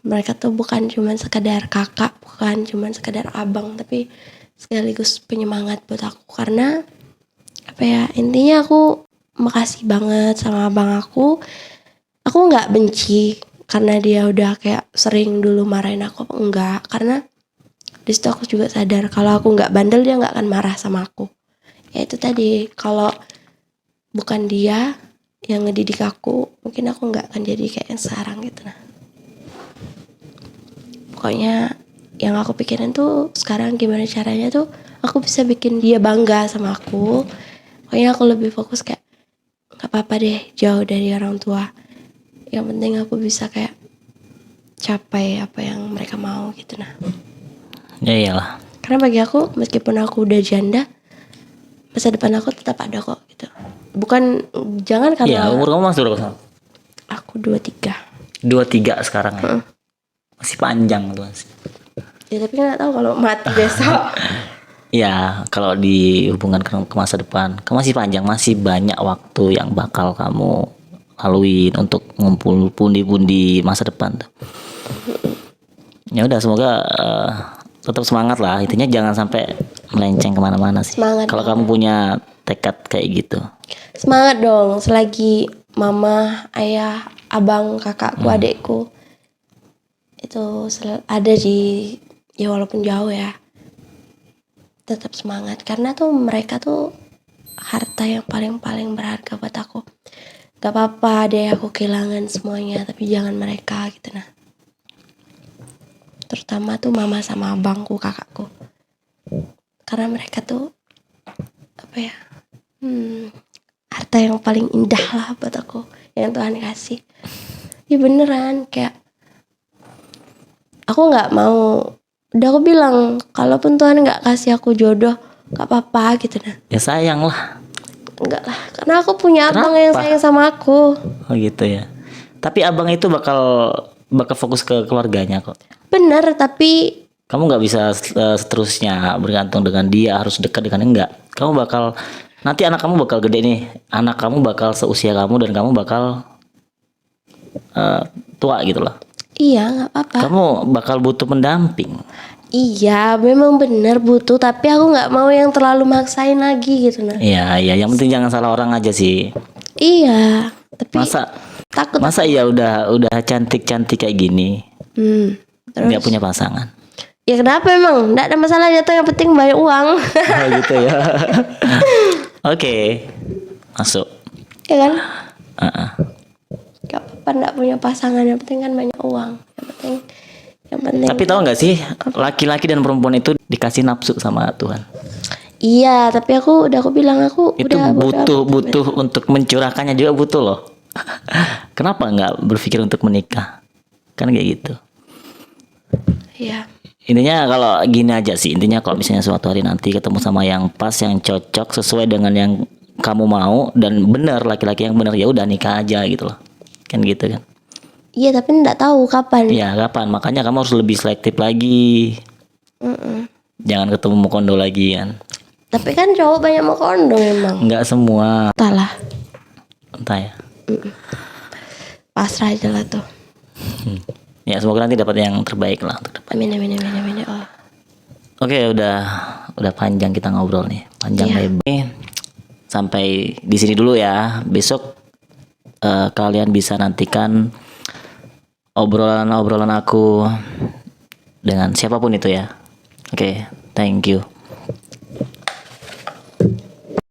B: Mereka tuh bukan cuman sekadar kakak, bukan cuman sekadar abang, tapi sekaligus penyemangat buat aku. Karena intinya aku makasih banget sama abang aku. Aku nggak benci karena dia udah kayak sering dulu marahin aku, enggak. Karena di situ aku juga sadar kalau aku nggak bandel, dia nggak akan marah sama aku. Ya itu tadi, kalau bukan dia yang ngedidik aku, mungkin aku nggak akan jadi kayak yang sekarang gitu. Nah, pokoknya yang aku pikirin tuh sekarang gimana caranya tuh aku bisa bikin dia bangga sama aku. Pokoknya aku lebih fokus kayak nggak apa-apa deh jauh dari orang tua, yang penting aku bisa kayak capai apa yang mereka mau gitu. Nah,
A: Ya iyalah.
B: karena bagi aku meskipun aku udah janda, masa depan aku tetap ada kok gitu. Bukan, jangan
A: Iya,
B: karena
A: umur kamu masih berapa?
B: aku 23.
A: 23 sekarang ya. Masih panjang tuh masih.
B: Ya tapi nggak tahu kalau mati besok.
A: Ya, kalau di hubungan ke masa depan, kamu masih panjang, masih banyak waktu yang bakal kamu laluin untuk ngumpul pundi-pundi masa depan tuh. Ya udah, semoga tetap semangat lah. Intinya jangan sampai melenceng kemana-mana sih.
B: Semangat
A: Kalau kamu punya tekad kayak gitu.
B: Semangat dong, selagi mama, ayah, abang, kakakku, adekku itu ada di, ya walaupun jauh ya, tetap semangat. Karena tuh mereka tuh harta yang paling berharga buat aku. Gak apa-apa deh aku kehilangan semuanya, tapi jangan mereka gitu. Nah, terutama tuh mama sama abangku, kakakku, karena mereka tuh harta yang paling indah lah buat aku yang Tuhan kasih. Ya beneran, kayak aku nggak mau, udah aku bilang kalaupun Tuhan nggak kasih aku jodoh nggak apa-apa gitu. Nah,
A: Ya sayang lah.
B: enggak lah, karena aku punya abang
A: Kenapa?
B: yang sayang sama aku.
A: Oh gitu ya. Tapi abang itu bakal fokus ke keluarganya kok.
B: Bener, tapi
A: Kamu nggak bisa seterusnya bergantung dengan dia, harus dekat dengan enggak. Kamu bakal, nanti anak kamu bakal gede nih. Anak kamu bakal seusia kamu dan kamu bakal tua gitu loh.
B: iya nggak apa-apa.
A: Kamu bakal butuh pendamping.
B: Iya memang bener butuh, tapi aku nggak mau yang terlalu maksain lagi gitu. Nah,
A: Iya, iya, yang penting jangan salah orang aja sih.
B: iya tapi takut.
A: Masa iya udah cantik-cantik kayak gini,
B: Terus
A: nggak punya pasangan.
B: ya kenapa, emang nggak ada masalahnya tuh, yang penting banyak uang.
A: Oh gitu ya. Oke, masuk.
B: Ya kan,
A: Uh-uh.
B: gak apa-apa nggak punya pasangan, yang penting kan banyak uang. Yang penting
A: Tapi tahu nggak sih, laki-laki dan perempuan itu dikasih nafsu sama Tuhan.
B: iya, tapi aku bilang aku
A: Itu
B: udah
A: butuh untuk mencurahkannya juga butuh loh. Kenapa nggak berpikir untuk menikah? Kan kayak gitu.
B: iya.
A: Intinya kalau gini aja sih, intinya kalau misalnya suatu hari nanti ketemu sama yang pas, yang cocok, sesuai dengan yang kamu mau dan benar, laki-laki yang benar, ya udah nikah aja gitu loh. Kan gitu kan.
B: Iya, tapi nggak tahu kapan.
A: Iya, kapan? Makanya kamu harus lebih selektif lagi. Jangan ketemu kondo lagi kan.
B: Tapi kan cowok banyak mau kondom emang.
A: Enggak semua.
B: Entahlah,
A: Entah ya.
B: pasrah aja lah tuh.
A: Ya semoga nanti dapat yang terbaik lah untuk depan.
B: Amin amin amin amin ya Allah.
A: Oke, udah panjang kita ngobrol nih. Panjang
B: Iya.
A: lebar. Sampai di sini dulu ya. Besok kalian bisa nantikan obrolan-obrolan aku dengan siapapun itu ya. Oke, thank you.